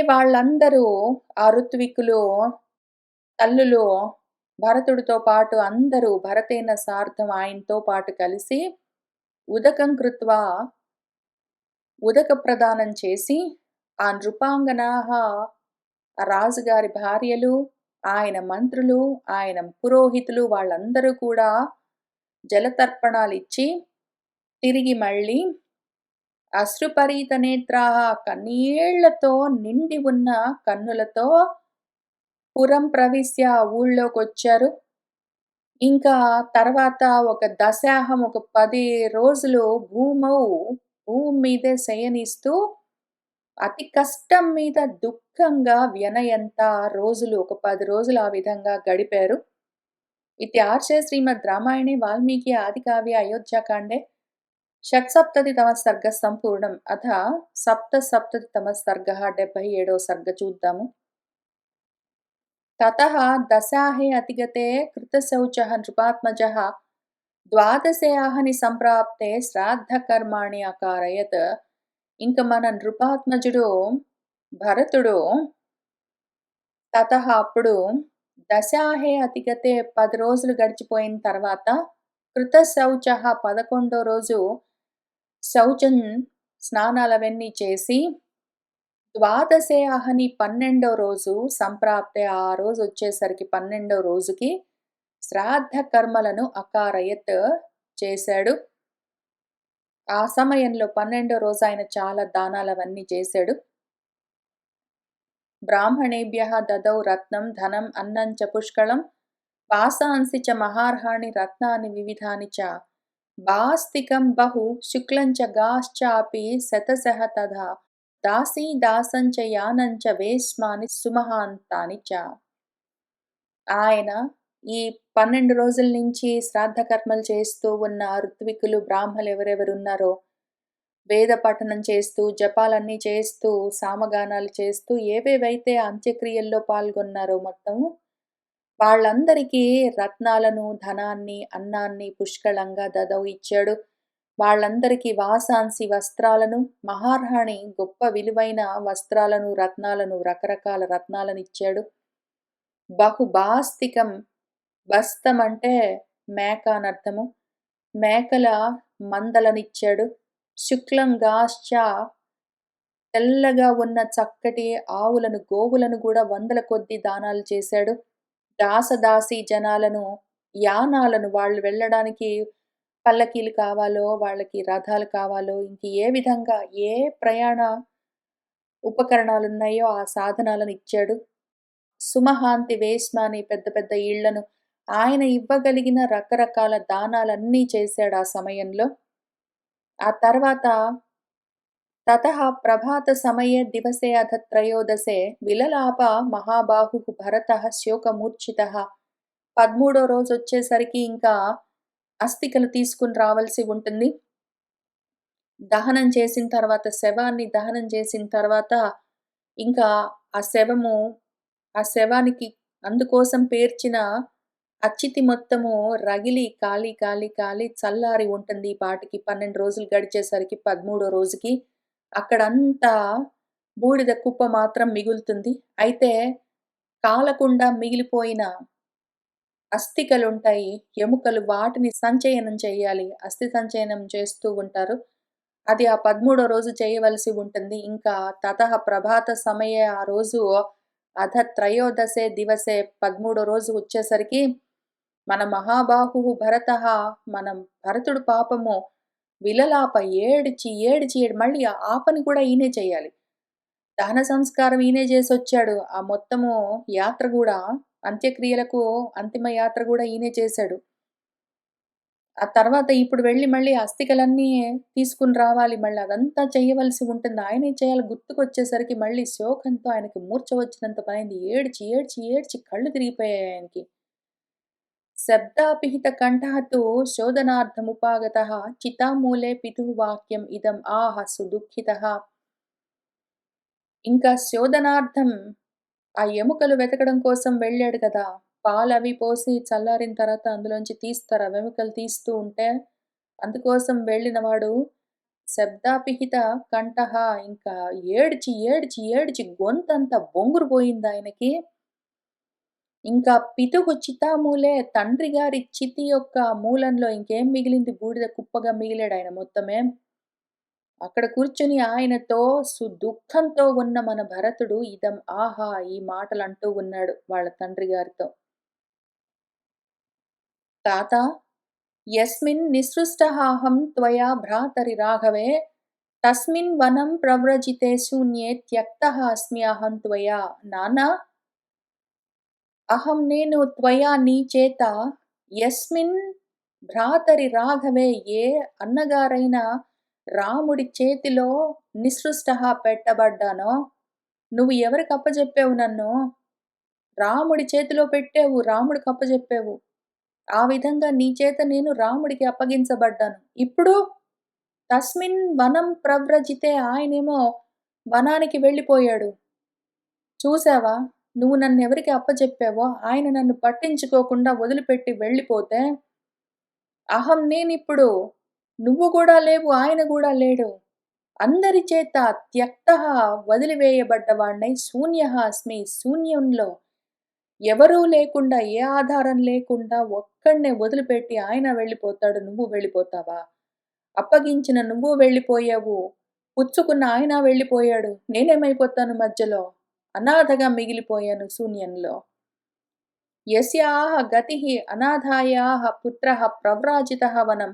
వాళ్ళందరూ ఆ ఋత్విక్కులు, తల్లులు భరతుడితో పాటు అందరూ భరతేన సార్ధం ఆయనతో పాటు కలిసి ఉదకం కృత్వా ఉదక ప్రదానం చేసి ఆ నృపాంగనాః ఆ రాజుగారి భార్యలు, ఆయన మంత్రులు, ఆయన పురోహితులు వాళ్ళందరూ కూడా జలతర్పణాలిచ్చి తిరిగి మళ్ళీ అశ్రుపరీత నేత్రాః కన్నీళ్లతో నిండి ఉన్న కన్నులతో పురం ప్రవిశ్య ఊళ్ళోకొచ్చారు. ఇంకా తర్వాత ఒక దశాహం ఒక 10 రోజులు భూమి మీదే శయనిస్తూ అతి కష్టం మీద దుఃఖంగా వ్యనయంత రోజులు ఒక 10 రోజులు ఆ విధంగా గడిపారు. ఇత్యార్షే శ్రీమద్ రామాయణే వాల్మీకి ఆదికావ్య అయోధ్యాకాండే షట్సప్తతితమः సర్గः సంపూర్ణం. అథ సప్తసప్తతితమः సర్గः 77వ సర్గ చూద్దాము. తతః దశాహే అతిగతే కృతశౌచః నృపాత్మజः ద్వాదశే ఆహని సంప్రాప్తే శ్రాద్ధకర్మాణి అకారయత్. ఇంక మన నృపాత్మజుడు భరతుడు తతః అప్పుడు దశాహే అతిగతే 10 రోజులు గడిచిపోయిన తర్వాత కృతశౌచః 11వ రోజు శౌచం స్నానాలవన్నీ చేసి ద్వాదశే అహని 12వ రోజు సంప్రాప్తే ఆ రోజు వచ్చేసరికి 12వ రోజుకి శ్రాద్ధ కర్మలను అకారయత్ చేశాడు. ఆ సమయంలో 12వ రోజు ఆయన చాలా దానాలవన్నీ చేశాడు. బ్రాహ్మణేభ్యః దదౌ రత్నం ధనం అన్నం చ పుష్కళం వాసాంసి చ మహార్హాణి రత్నాని వివిధాని చ బాస్తికం బహు శుక్లం చ గాశ్చాపి శతశః తథా దాసీ దాసం చ యానం చ వేశ్మాని సుమహాంతాని చ. ఆయన ఈ 12 రోజుల నుంచి శ్రాద్ధ కర్మలు చేస్తూ ఉన్న ఋత్వికులు, బ్రాహ్మలు ఎవరెవరున్నారో వేద పఠనం చేస్తూ, జపాలన్నీ చేస్తూ, సామగానాలు చేస్తూ ఏవేవైతే అంత్యక్రియల్లో పాల్గొన్నారో మొత్తము వాళ్ళందరికీ రత్నాలను, ధనాన్ని, అన్నాన్ని పుష్కళంగా దదౌ ఇచ్చాడు. వాళ్ళందరికీ వాసాంసి వస్త్రాలను, మహార్హాణి గొప్ప విలువైన వస్త్రాలను, రత్నాలను, రకరకాల రత్నాలనిచ్చాడు. బహుబాస్తికం, బస్తం అంటే మేక అనర్థము. మేకల మందలనిచ్చాడు. శుక్లంగాశ్చ తెల్లగా ఉన్న చక్కటి ఆవులను, గోవులను కూడా వందల కొద్దీ దానాలు చేశాడు. దాసదాసీ జనాలను, యానాలను వాళ్ళు వెళ్ళడానికి పల్లకీలు కావాలో, వాళ్ళకి రథాలు కావాలో, ఇంక ఏ విధంగా ఏ ప్రయాణ ఉపకరణాలున్నాయో ఆ సాధనాలను ఇచ్చాడు. సుమహాంతి వేశ్మాని పెద్ద పెద్ద ఇళ్లను ఆయన ఇవ్వగలిగిన రకరకాల దానాలన్నీ చేశాడు ఆ సమయంలో. ఆ తర్వాత తతః ప్రభాతసమये దివసే అథ త్రయోదశే విలలాప మహాబాహుః భరతః శోకమూర్ఛితః. 13 రోజొచ్చేసరికి ఇంకా అస్థికలు తీసుకొని రావాల్సి ఉంటుంది. దహనం చేసిన తర్వాత శవాన్ని దహనం చేసిన తర్వాత ఇంకా ఆ శవము ఆ శవానికి అందుకోసం పేర్చిన అచ్చితి మొత్తము రగిలి కాలి, కాలి, కాలి చల్లారి ఉంటుంది. ఈ పాటికి 12 రోజులు గడిచేసరికి 13 రోజుకి అక్కడంతా బూడిద కుప్ప మాత్రం మిగులుతుంది. అయితే కాలకుండా మిగిలిపోయిన అస్థికలుంటాయి, ఎముకలు వాటిని సంచయనం చేయాలి. అస్థి సంచయనం చేస్తూ ఉంటారు. అది ఆ 13 రోజు చేయవలసి ఉంటుంది. ఇంకా తతః ప్రభాత సమయే ఆ రోజు అథ త్రయోదశే దివసే 13 రోజు వచ్చేసరికి మన మహాబాహువు భరతః మనం భరతుడు పాపము విలలాప ఏడిచి, ఏడిచి మళ్ళీ ఆ పని కూడా ఈయనే చేయాలి. దహన సంస్కారం ఈయనే జేసొచ్చాడు. ఆ మొత్తము యాత్ర గూడా అంత్యక్రియలకు అంతిమ యాత్ర గూడా ఈయనే చేశాడు. ఆ తర్వాత ఇప్పుడు వెళ్లి మళ్ళీ అస్థికలన్నీ తీసుకొని రావాలి. మళ్ళీ అదంతా చేయవలసి ఉంటుంది. ఆయనే చేయాలి. గుర్తుకొచ్చేసరికి మళ్ళీ శోకంతో ఆయనకి మూర్ఛ వచ్చినంత పనైంది. ఏడ్చి, ఏడ్చి, ఏడ్చి కళ్ళు తిరిగిపోయాయి ఆయనకి. శబ్దాపిహిత కంఠః తు శోధనార్థముపాగతః చితామూలే పితుః వాక్యం ఇదం ఆహ సుదుఃఖితః. ఇంకా శోధనార్థం ఆ ఎముకలు వెతకడం కోసం వెళ్ళాడు కదా! పాలవి పోసి చల్లారిన తర్వాత అందులోంచి తీస్తారు. ఆ వెముకలు తీస్తూ ఉంటే అందుకోసం వెళ్ళినవాడు శబ్దాపిహిత కంఠః ఇంకా ఏడ్చి, ఏడ్చి, ఏడ్చి గొంతంతా బొంగురు పోయిందాయనకి. ఇంకా పితుహు చితామూలే తండ్రి గారి చితి యొక్క మూలంలో ఇంకేం మిగిలింది బూడిద కుప్పగా మిగిలాడాయన మొత్తమే. అక్కడ కూర్చొని ఆయనతో సుదుఃఖంతో ఉన్న మన భరతుడు ఇదం ఆహా! ఈ మాటలంటూ ఉన్నాడు వాళ్ళ తండ్రి గారితో. తాత యస్మిన్ నిసృష్టహాహం త్వయా భ్రాతరి రాఘవే తస్మిన్ వనం ప్రవ్రజితే శూన్యే త్యక్తః అస్మి అహం త్వయా. నాన్నా అహం నేను త్వయా నీ చేత యస్మిన్ భ్రాతరి రాఘవే ఏ అన్నగారైన రాముడి చేతిలో నిసృష్టః పెట్టబడ్డానో నువ్వు ఎవరికి అప్పజెప్పావు నన్ను? రాముడి చేతిలో పెట్టావు. రాముడికి అప్పజెప్పావు. ఆ విధంగా నీ చేత నేను రాముడికి అప్పగించబడ్డాను. ఇప్పుడు తస్మిన్ వనం ప్రవ్రజితే ఆయనేమో వనానికి వెళ్ళిపోయాడు. చూసావా? నువ్వు నన్నెవరికి అప్పజెప్పావో ఆయన నన్ను పట్టించుకోకుండా వదిలిపెట్టి వెళ్ళిపోతే, అహం నేనిప్పుడు నువ్వు గూడా లేవు, ఆయన గూడా లేడు. అందరి చేత త్యక్తః వదిలివేయబడ్డవాడినై శూన్యః అస్మి శూన్యంలో ఎవరూ లేకుండా, ఏ ఆధారం లేకుండా ఒక్కడినే వదిలిపెట్టి ఆయన వెళ్ళిపోతాడు. నువ్వు వెళ్ళిపోతావా? అప్పగించిన నువ్వు వెళ్ళిపోయావు. పుచ్చుకున్న ఆయన వెళ్ళిపోయాడు. నేనేమైపోతాను మధ్యలో? అనాథగా మిగిలిపోయాను శూన్యంలో. యస్యాః గతిః అనాథాయాః పుత్రః ప్రవ్రాజితః వనం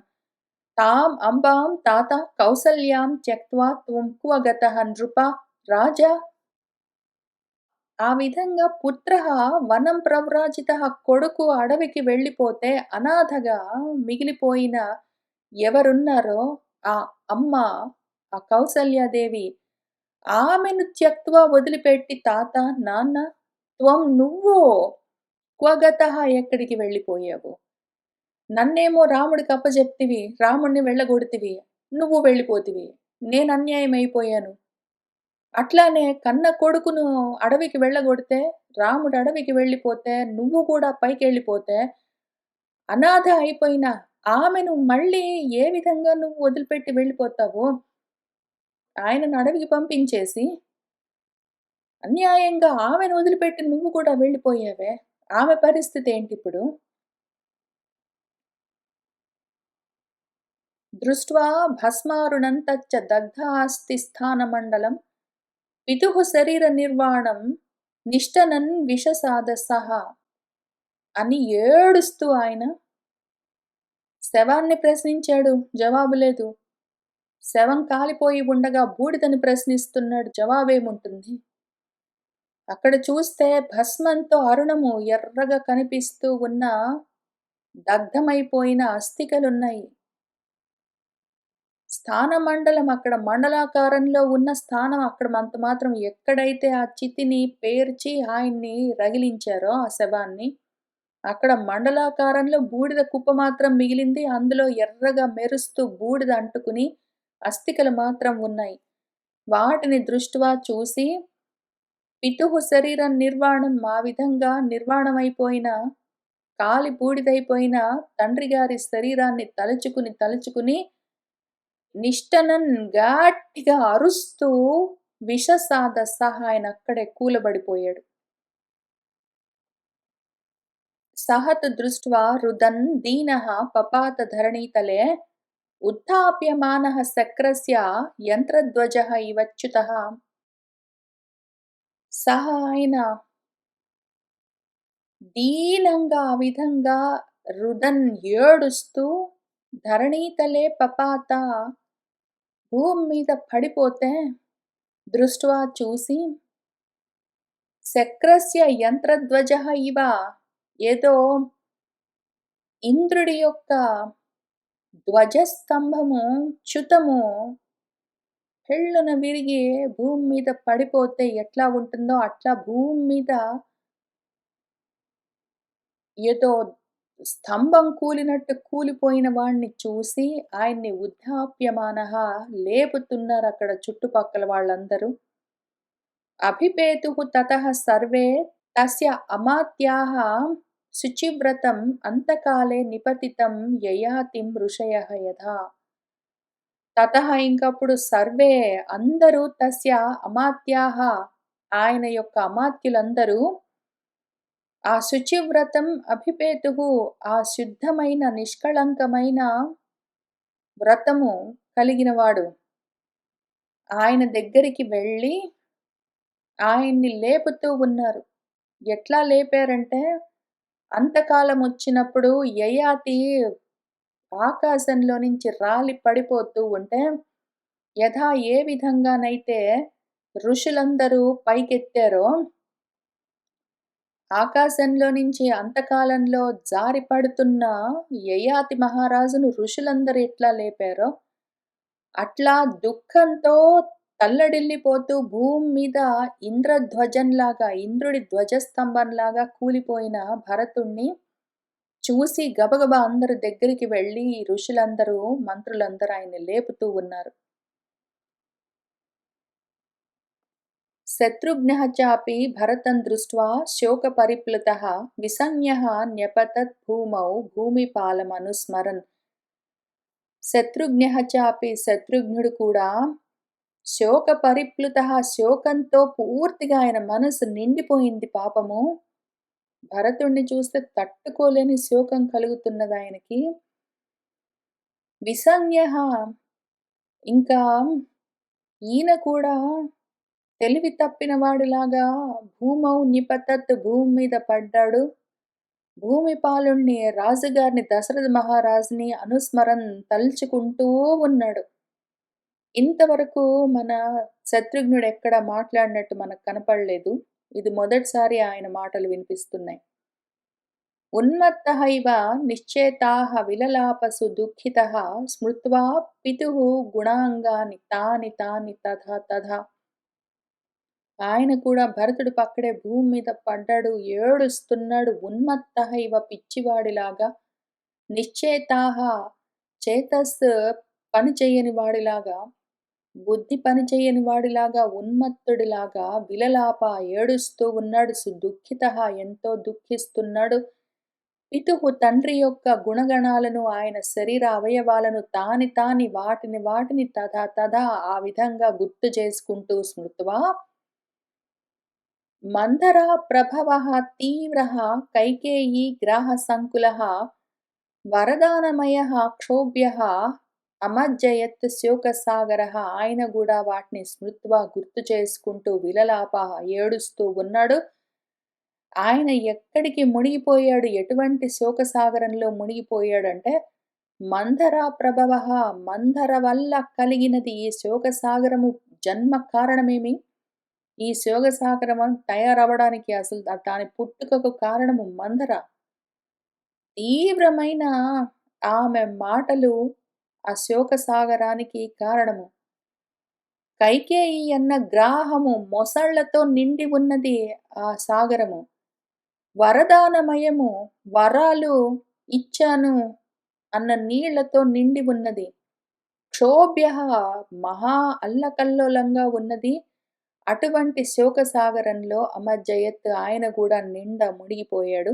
తాం అంబాం తాత కౌసల్యాం త్యక్త్వా త్వం క్వ గతః నృపా రాజా. ఆ విధంగా పుత్రః వనం ప్రవ్రాజితః కొడుకు అడవికి వెళ్ళిపోతే అనాథగా మిగిలిపోయిన ఎవరున్నారో ఆ అమ్మ ఆ కౌసల్యాదేవి ఆమెను త్యక్త్వా వదిలిపెట్టి తాత, నాన్న త్వం నువ్వు క్వ గతః ఎక్కడికి వెళ్ళిపోయావు? నన్నేమో రాముడికి అప్పజెప్తివి, రాముడిని వెళ్ళగొడితివి, నువ్వు వెళ్ళిపోతివి. నేను అన్యాయమైపోయాను. అట్లానే కన్న కొడుకును అడవికి వెళ్ళగొడితే, రాముడు అడవికి వెళ్ళిపోతే, నువ్వు కూడా పైకెళ్ళిపోతే, అనాథ అయిపోయిన ఆమెను మళ్ళీ ఏ విధంగా నువ్వు వదిలిపెట్టి వెళ్ళిపోతావు? ఆయనను అడవికి పంపించేసి, అన్యాయంగా ఆమెను వదిలిపెట్టి నువ్వు కూడా వెళ్ళిపోయావే! ఆమె పరిస్థితి ఏంటిప్పుడు? దృష్ట్వా భస్మారుణం తచ్చ దగ్ధాస్తి స్థానమండలం పితుః శరీర నిర్వాణం నిష్టనన్ విషసాదసః అని ఏడుస్తూ ఆయన శవాన్ని ప్రశ్నించాడు. జవాబు లేదు. శవం కాలిపోయి ఉండగా బూడిదని ప్రశ్నిస్తున్నాడు. జవాబేముంటుంది? అక్కడ చూస్తే భస్మంతో అరుణము ఎర్రగా కనిపిస్తూ ఉన్న దగ్ధమైపోయిన అస్థికలున్నాయి. స్థానమండలం అక్కడ మండలాకారంలో ఉన్న స్థానం అక్కడ అంత మాత్రం ఎక్కడైతే ఆ చితిని పేర్చి ఆయన్ని రగిలించారో ఆ శవాన్ని, అక్కడ మండలాకారంలో బూడిద కుప్ప మాత్రం మిగిలింది. అందులో ఎర్రగా మెరుస్తూ బూడిద అంటుకుని అస్థికలు మాత్రం ఉన్నాయి. వాటిని దృష్ట్వా చూసి పితుహు శరీరం నిర్వాణం ఆ విధంగా నిర్వాణమైపోయిన, కాలి బూడిదైపోయిన తండ్రి గారి శరీరాన్ని తలుచుకుని నిష్టనన్ గట్టిగా అరుస్తూ విషసాద సహా ఆయనక్కడే కూలబడిపోయాడు. సహత్ దృష్ట్వా రుదన్ దీనః పపాత ధరణీతలే ఉత్థాప్యమానః శక్రస్య యంత్రధ్వజః ఇవచ్యుతః. ఆయన దీనంగా ఆ విధంగా రుదన్ ఏడుస్తూ ధరణీతలే పపాత భూమి మీద పడిపోతే దృష్ట్వా చూసి శక్రస్య యంత్రధ్వజః ఇవ ఏదో ఇంద్రుడి యొక్క ధ్వజస్తంభము చ్యుతము పెళ్ళున విరిగి భూమి మీద పడిపోతే ఎట్లా ఉంటుందో అట్లా భూమి మీద ఏదో స్తంభం కూలినట్టు కూలిపోయిన వాడిని చూసి ఆయన్ని ఉద్ధాప్యమానః లేపుతున్నారక్కడ చుట్టుపక్కల వాళ్ళందరూ. అభిపేతుః తతః సర్వే తస్య అమాత్యాః శుచివ్రతం అంతకాలే నిపతితం యయాతిం ఋషయః యథా. తతః ఇంకప్పుడు సర్వే అందరూ తస్య అమాత్యాః ఆయన యొక్క అమాత్యులందరూ ఆ శుచివ్రతం అభిపేతుః ఆ శుద్ధమైన నిష్కళంకమైన వ్రతము కలిగినవాడు ఆయన దగ్గరికి వెళ్ళి ఆయన్ని లేపుతూ ఉన్నారు. ఎట్లా లేపారంటే అంతకాలం వచ్చినప్పుడు యయాతి ఆకాశంలో నుంచి రాలి పడిపోతూ ఉంటే ఏ విధంగానైతే ఋషులందరూ పైకెత్తారో ఆకాశంలో నుంచి అంతకాలంలో జారి పడుతున్న యయాతి మహారాజును ఋషులందరూ ఎట్లా లేపారో అట్లా దుఃఖంతో తల్లడిల్లిపోతూ భూమి మీద ఇంద్రధ్వజంలాగా ఇంద్రుడి ధ్వజస్తంభంలాగా కూలిపోయిన భరతుణ్ణి చూసి గబగబా అందరు దగ్గరికి వెళ్ళి ఈ ఋషులందరూ మంత్రులందరూ ఆయన్ని లేపుతూ ఉన్నారు. శత్రుఘ్నః చాపి భరతం దృష్ట్వా శోకపరిప్లుతః విసంజ్ఞః న్యపతత్ భూమౌ భూమిపాలమనుస్మరన్. శత్రుఘ్నః చాపి శత్రుఘ్నుడు కూడా శోకపరిప్లుతః శోకంతో పూర్తిగా ఆయన మనసు నిండిపోయింది పాపము. భరతుణ్ణి చూస్తే తట్టుకోలేని శోకం కలుగుతున్నది ఆయనకి. విసంజ్ఞః ఇంకా ఈయన కూడా తెలివి తప్పిన వాడిలాగా భూమౌ నిపతత్ భూమి మీద పడ్డాడు. భూమిపాలుణ్ణి రాజుగారిని దశరథ మహారాజుని అనుస్మరన్ తలుచుకుంటూ ఉన్నాడు. ఇంతవరకు మన శత్రుఘ్నుడు ఎక్కడ మాట్లాడినట్టు మనకు కనపడలేదు. ఇది మొదటిసారి ఆయన మాటలు వినిపిస్తున్నాయి. ఉన్మత్తః ఇవ నిశ్చేతాః విలలాపసు దుఃఖితః స్మృత్వా పితుః గుణాంగాని తాని తాని తథా తథా. ఆయన కూడా భరతుడు పక్కడే భూమి మీద పడ్డాడు, ఏడుస్తున్నాడు. ఉన్మత్తః ఇవ పిచ్చివాడిలాగా, నిశ్చేతాః చేతస్సు పని చేయని వాడిలాగా, బుద్ధి పని చేయని వాడిలాగా, ఉన్మత్తుడిలాగా విలలాప ఏడుస్తూ ఉన్నాడు. దుఃఖితః ఎంతో దుఃఖిస్తున్నాడు. పితుః తండ్రి యొక్క గుణగణాలను ఆయన శరీర అవయవాలను తాని తాని వాటిని తథా తథా ఆ విధంగా గుర్తు చేసుకుంటూ స్మృత్వా మందరా ప్రభవః తీవ్రః కైకేయీ గ్రాహ సంకులః వరదానమయః క్షోభ్యః అమజ్జయత్ శోకసాగరః. ఆయన కూడా వాటిని స్మృత్వా గుర్తు చేసుకుంటూ విలలాప ఏడుస్తూ ఉన్నాడు. ఆయన ఎక్కడికి మునిగిపోయాడు, ఎటువంటి శోకసాగరంలో మునిగిపోయాడంటే మందరా ప్రభవః మందర వల్ల కలిగినది ఈ శోకసాగరము. జన్మ కారణమేమి, ఈ శోకసాగరం తయారవడానికి అసలు దాని పుట్టుకకు కారణము మందర. తీవ్రమైన ఆమె మాటలు ఆ శోకసాగరానికి కారణము. కైకేయి అన్న గ్రాహము మొసళ్ళతో నిండి ఉన్నది ఆ సాగరము. వరదానమయము, వరాలు ఇచ్చాను అన్న నీళ్లతో నిండి ఉన్నది. క్షోభ్యః మహా అల్లకల్లోలంగా ఉన్నది. అటువంటి శోకసాగరంలో అమర్జయత్ ఆయన గూడా నిండా మునిగిపోయాడు.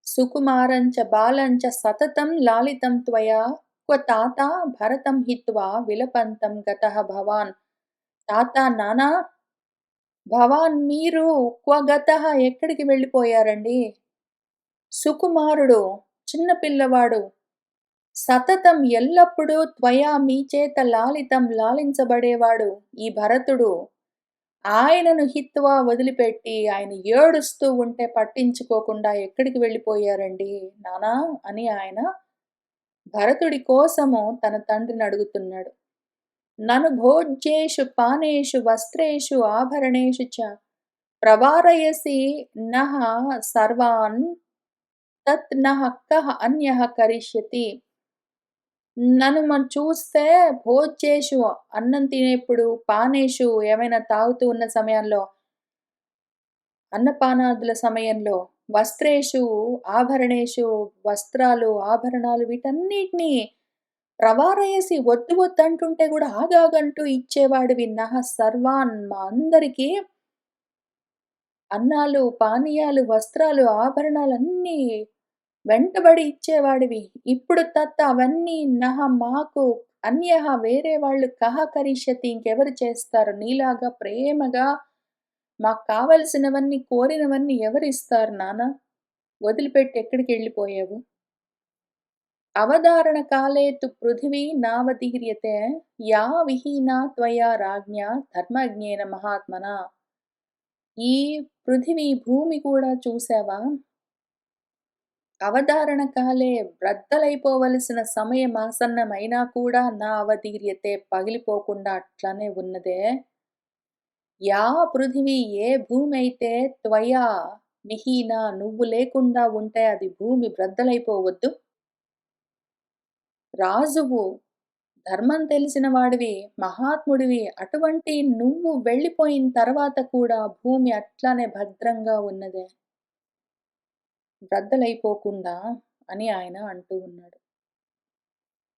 సుకుమారంచ బాలంచ సతతం లాలితం త్వయా క్వ తాతా భరతం హిత్వా విలపంతం గతః భవాన్. తాత నాన్న భవాన్ మీరు క్వ గతః ఎక్కడికి వెళ్ళిపోయారండి? సుకుమారుడు చిన్న పిల్లవాడు సతతం ఎల్లప్పుడూ త్వయా మీ చేత లాలితం లాలించబడేవాడు ఈ భరతుడు. ఆయనను హిత్వా వదిలిపెట్టి ఆయన ఏడుస్తూ ఉంటే పట్టించుకోకుండా ఎక్కడికి వెళ్ళిపోయారండి నాన్నా అని ఆయన భరతుడి కోసము తన తండ్రిని అడుగుతున్నాడు. నను భోజ్యేషు పానేషు వస్త్రేషు ఆభరణేషు చ ప్రవారయసి నః సర్వాన్ తత్ నః కః అన్యః కరిష్యతి. నన్ను మనం చూస్తే భోజ్యేషు అన్నం తినేప్పుడు, పానేషు ఏమైనా తాగుతూ ఉన్న సమయంలో, అన్నపానాదుల సమయంలో, వస్త్రేషు, ఆభరణేషు వస్త్రాలు, ఆభరణాలు వీటన్నిటిని ప్రవారయసి వద్దు వద్దంటుంటే గూడా ఆగాగంటూ ఇచ్చేవాడివి నః సర్వాన్ మా అందరికీ అన్నాలు, పానీయాలు, వస్త్రాలు, ఆభరణాలన్నీ వెంటబడి ఇచ్చేవాడివి. ఇప్పుడు తత్ అవన్నీ నః మాకు అన్యః వేరే వాళ్ళు కః కరిష్యతి ఇంకెవరు చేస్తారు? నీలాగా ప్రేమగా మాకు కావలసినవన్నీ, కోరినవన్నీ ఎవరిస్తారు నాన్న? వదిలిపెట్టి ఎక్కడికెళ్ళిపోయావు? అవధారణ కాలే తు పృథివీ నావతీర్యతే యా విహీనా త్వయా రాజ్ఞా ధర్మజ్ఞేన మహాత్మనా. ఈ పృథివీ భూమి కూడా చూసావా? అవధారణ కాలే బ్రద్దలైపోవలసిన సమయం ఆసన్నమైనా కూడా నా అవధీర్యతే పగిలిపోకుండా అట్లనే ఉన్నదే. యా పృథివీ ఏ భూమైతే త్వయా విహీన నువ్వు లేకుండా ఉంటే అది భూమి బ్రద్దలైపోవద్దు. రాజువు, ధర్మం తెలిసిన వాడివి, మహాత్ముడివి అటువంటి నువ్వు వెళ్ళిపోయిన తర్వాత కూడా భూమి అట్లానే భద్రంగా ఉన్నదే. బ్రద్దలైపోకుండా అని ఆయన అంటూ ఉన్నాడు.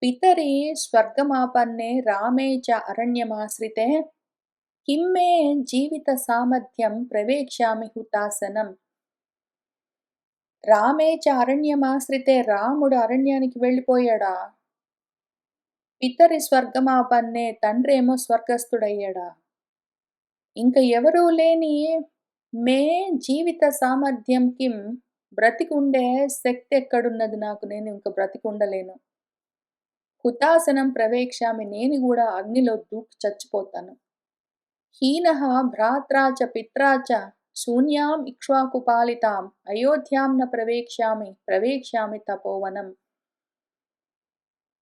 పితరి స్వర్గమాపన్నే రామే చ అరణ్యమాశ్రితే కిం మే జీవిత సామర్థ్యం ప్రవేక్ష్యామి హుతాసనం. రామే చ అరణ్యమాశ్రితే రాముడు అరణ్యానికి వెళ్ళిపోయాడా? పితరి స్వర్గమాపన్నే తండ్రేమో స్వర్గస్థుడయ్యాడా? ఇంక ఎవరూ లేని మే జీవిత సామర్థ్యం కిం బ్రతికుండే శక్తి ఎక్కడున్నది నాకు? నేను ఇంక బ్రతికుండలేను. హుతాసనం ప్రవేక్ష్యామి నేను గూడా అగ్నిలో దూకి చచ్చిపోతాను. హీనః భ్రాత్రా చ పిత్రా చ శూన్యాం ఇక్ష్వాకుపాలితాం అయోధ్యాం న ప్రవేక్ష్యామి తపోవనం.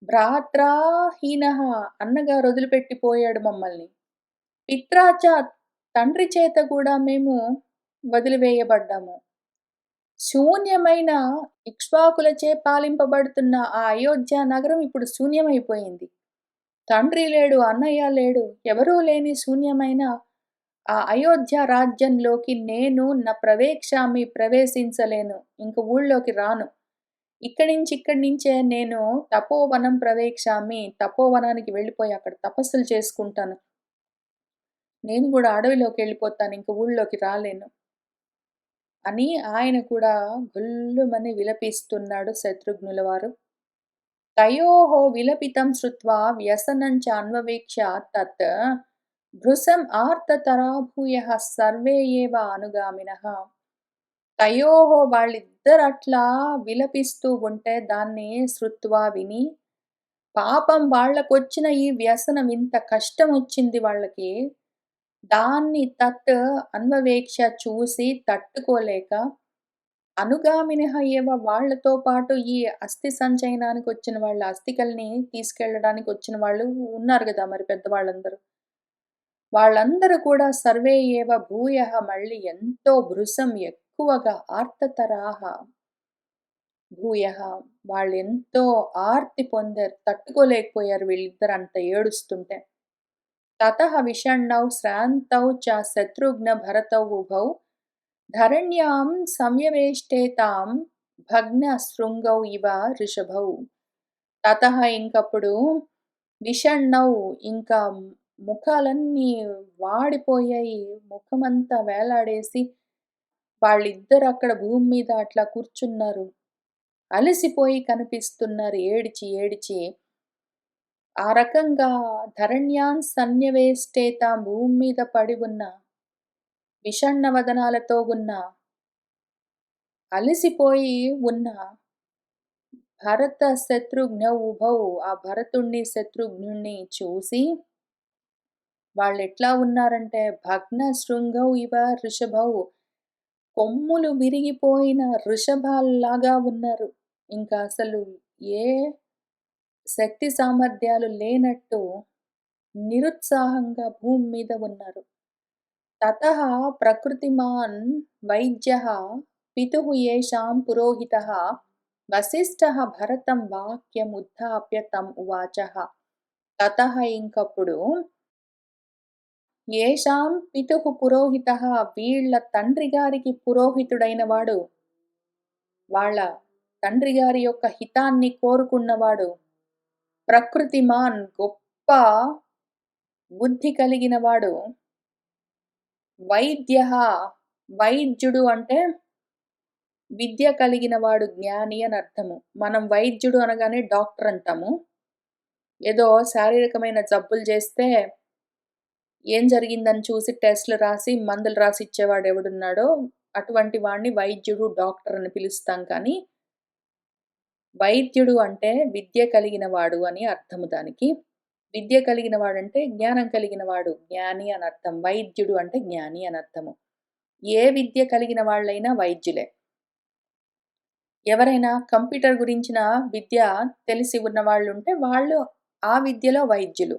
భ్రాత్రా హీనః అన్నగారు వదిలిపెట్టిపోయాడు మమ్మల్ని. పిత్రా చ తండ్రి చేత కూడా మేము వదిలివేయబడ్డాము. శూన్యమైన ఇక్ష్వాకులచే పాలింపబడుతున్న ఆ అయోధ్య నగరం ఇప్పుడు శూన్యమైపోయింది. తండ్రి లేడు, అన్నయ్య లేడు, ఎవరూ లేని శూన్యమైన ఆ అయోధ్య రాజ్యంలోకి నేను ప్రవేశించలేను. ఇంక ఊళ్ళోకి రాను. ఇక్కడి నుంచే నేను తపోవనం తపోవనానికి వెళ్ళిపోయి అక్కడ తపస్సులు చేసుకుంటాను. నేను గూడా అడవిలోకెళ్ళిపోతాను. ఇంక ఊళ్ళోకి రాలేను. అని ఆయన కూడా గొల్లుమని విలపిస్తున్నాడు శత్రుఘ్నుల వారు. తయోః విలపితం శ్రుత్వా వ్యసనం చ అన్వవేక్ష్య తత్ భృశం ఆర్తతరా భూయః సర్వే ఏవ అనుగామినః. తయోః వాళ్ళిద్దరట్లా విలపిస్తూ ఉంటే దాన్ని శ్రుత్వా విని, పాపం వాళ్ళకొచ్చిన ఈ వ్యసనం ఇంత కష్టమొచ్చింది వాళ్ళకి. దాన్ని తత్ అన్వవేక్ష చూసి తట్టుకోలేక అనుగామినః ఏవ వాళ్ళతో పాటు ఈ అస్థి సంచయనానికొచ్చిన వాళ్ళ అస్థికల్ని తీసుకెళ్ళడానికి వచ్చిన వాళ్ళు ఉన్నారు గదా! మరి పెద్దవాళ్ళందరూ. వాళ్ళందరూ కూడా సర్వే ఏవ భూయః మళ్ళీ ఎంతో భృశం ఎక్కువగా ఆర్తతరాహ భూయః వాళ్ళెంతో ఆర్తి పొందారు. తట్టుకోలేకపోయారు వీళ్ళిద్దరు అంత ఏడుస్తుంటే. తతః విషణ్ణౌ శ్రాంతౌ చ శత్రుఘ్న భరతౌ ఉభౌ ధరణ్యాం సంయవేష్టేతాం భగ్న శృంగౌ ఇవ ఋషభౌ. తతః ఇంకప్పుడు విషణ్ణౌ ఇంకా ముఖాలన్నీ వాడిపోయాయి. ముఖమంతా వేలాడేసి వాళ్ళిద్దరు అక్కడ భూమి మీద అట్లా కూర్చున్నారు. అలసిపోయి కనిపిస్తున్నారు ఏడిచి ఏడిచి. ఆ రకంగా ధరణ్యాన్ సన్యవేష్టేతాం భూమి మీద పడి ఉన్న విషణ్ణ వదనాలతో ఉన్న అలసిపోయి ఉన్న భరత శత్రుఘ్న ఉభౌ ఆ భరతుణ్ణి శత్రుఘ్నుణ్ణి చూసి వాళ్ళెట్లా ఉన్నారంటే భగ్న శృంగౌ ఇవ ఋషభౌ కొమ్ములు విరిగిపోయిన వృషభాల్లాగా ఉన్నారు. ఇంకా అసలు ఏ శక్తి సామర్థ్యాలు లేనట్టు నిరుత్సాహంగా భూమి మీద ఉన్నారు. తతః ప్రకృతిమాన్ వైద్యః పితుః యేషాం పురోహితః వసిష్ఠః భరతం వాక్యముద్ధాప్య తం ఉవాచః. తతః ఇంకప్పుడు యేషాం పితుః పురోహితః వీళ్ళ తండ్రి గారికి పురోహితుడైన వాడు, వాళ్ళ తండ్రి గారి యొక్క హితాన్ని కోరుకున్నవాడు, ప్రకృతిమాన్ గొప్ప బుద్ధి కలిగిన వాడు, వైద్యః వైద్యుడు అంటే విద్య కలిగిన వాడు జ్ఞాని అని అర్థము. మనం వైద్యుడు అనగానే డాక్టర్ అంటాము. ఏదో శారీరకమైన జబ్బులు చేస్తే ఏం జరిగిందని చూసి టెస్ట్‌లు రాసి, మందులు రాసి ఇచ్చేవాడు ఎవడున్నాడో అటువంటి వాడిని వైద్యుడు, డాక్టర్ అని పిలుస్తాం కానీ, వైద్యుడు అంటే విద్య కలిగిన వాడు అని అర్థము దానికి. విద్య కలిగిన వాడంటే జ్ఞానం కలిగిన వాడు, జ్ఞాని అని అర్థం. వైద్యుడు అంటే జ్ఞాని అని అర్థము. ఏ విద్య కలిగిన వాళ్ళైనా వైద్యులే. ఎవరైనా కంప్యూటర్ గురించిన విద్య తెలిసి ఉన్న వాళ్ళుంటే వాళ్ళు ఆ విద్యలో వైద్యులు.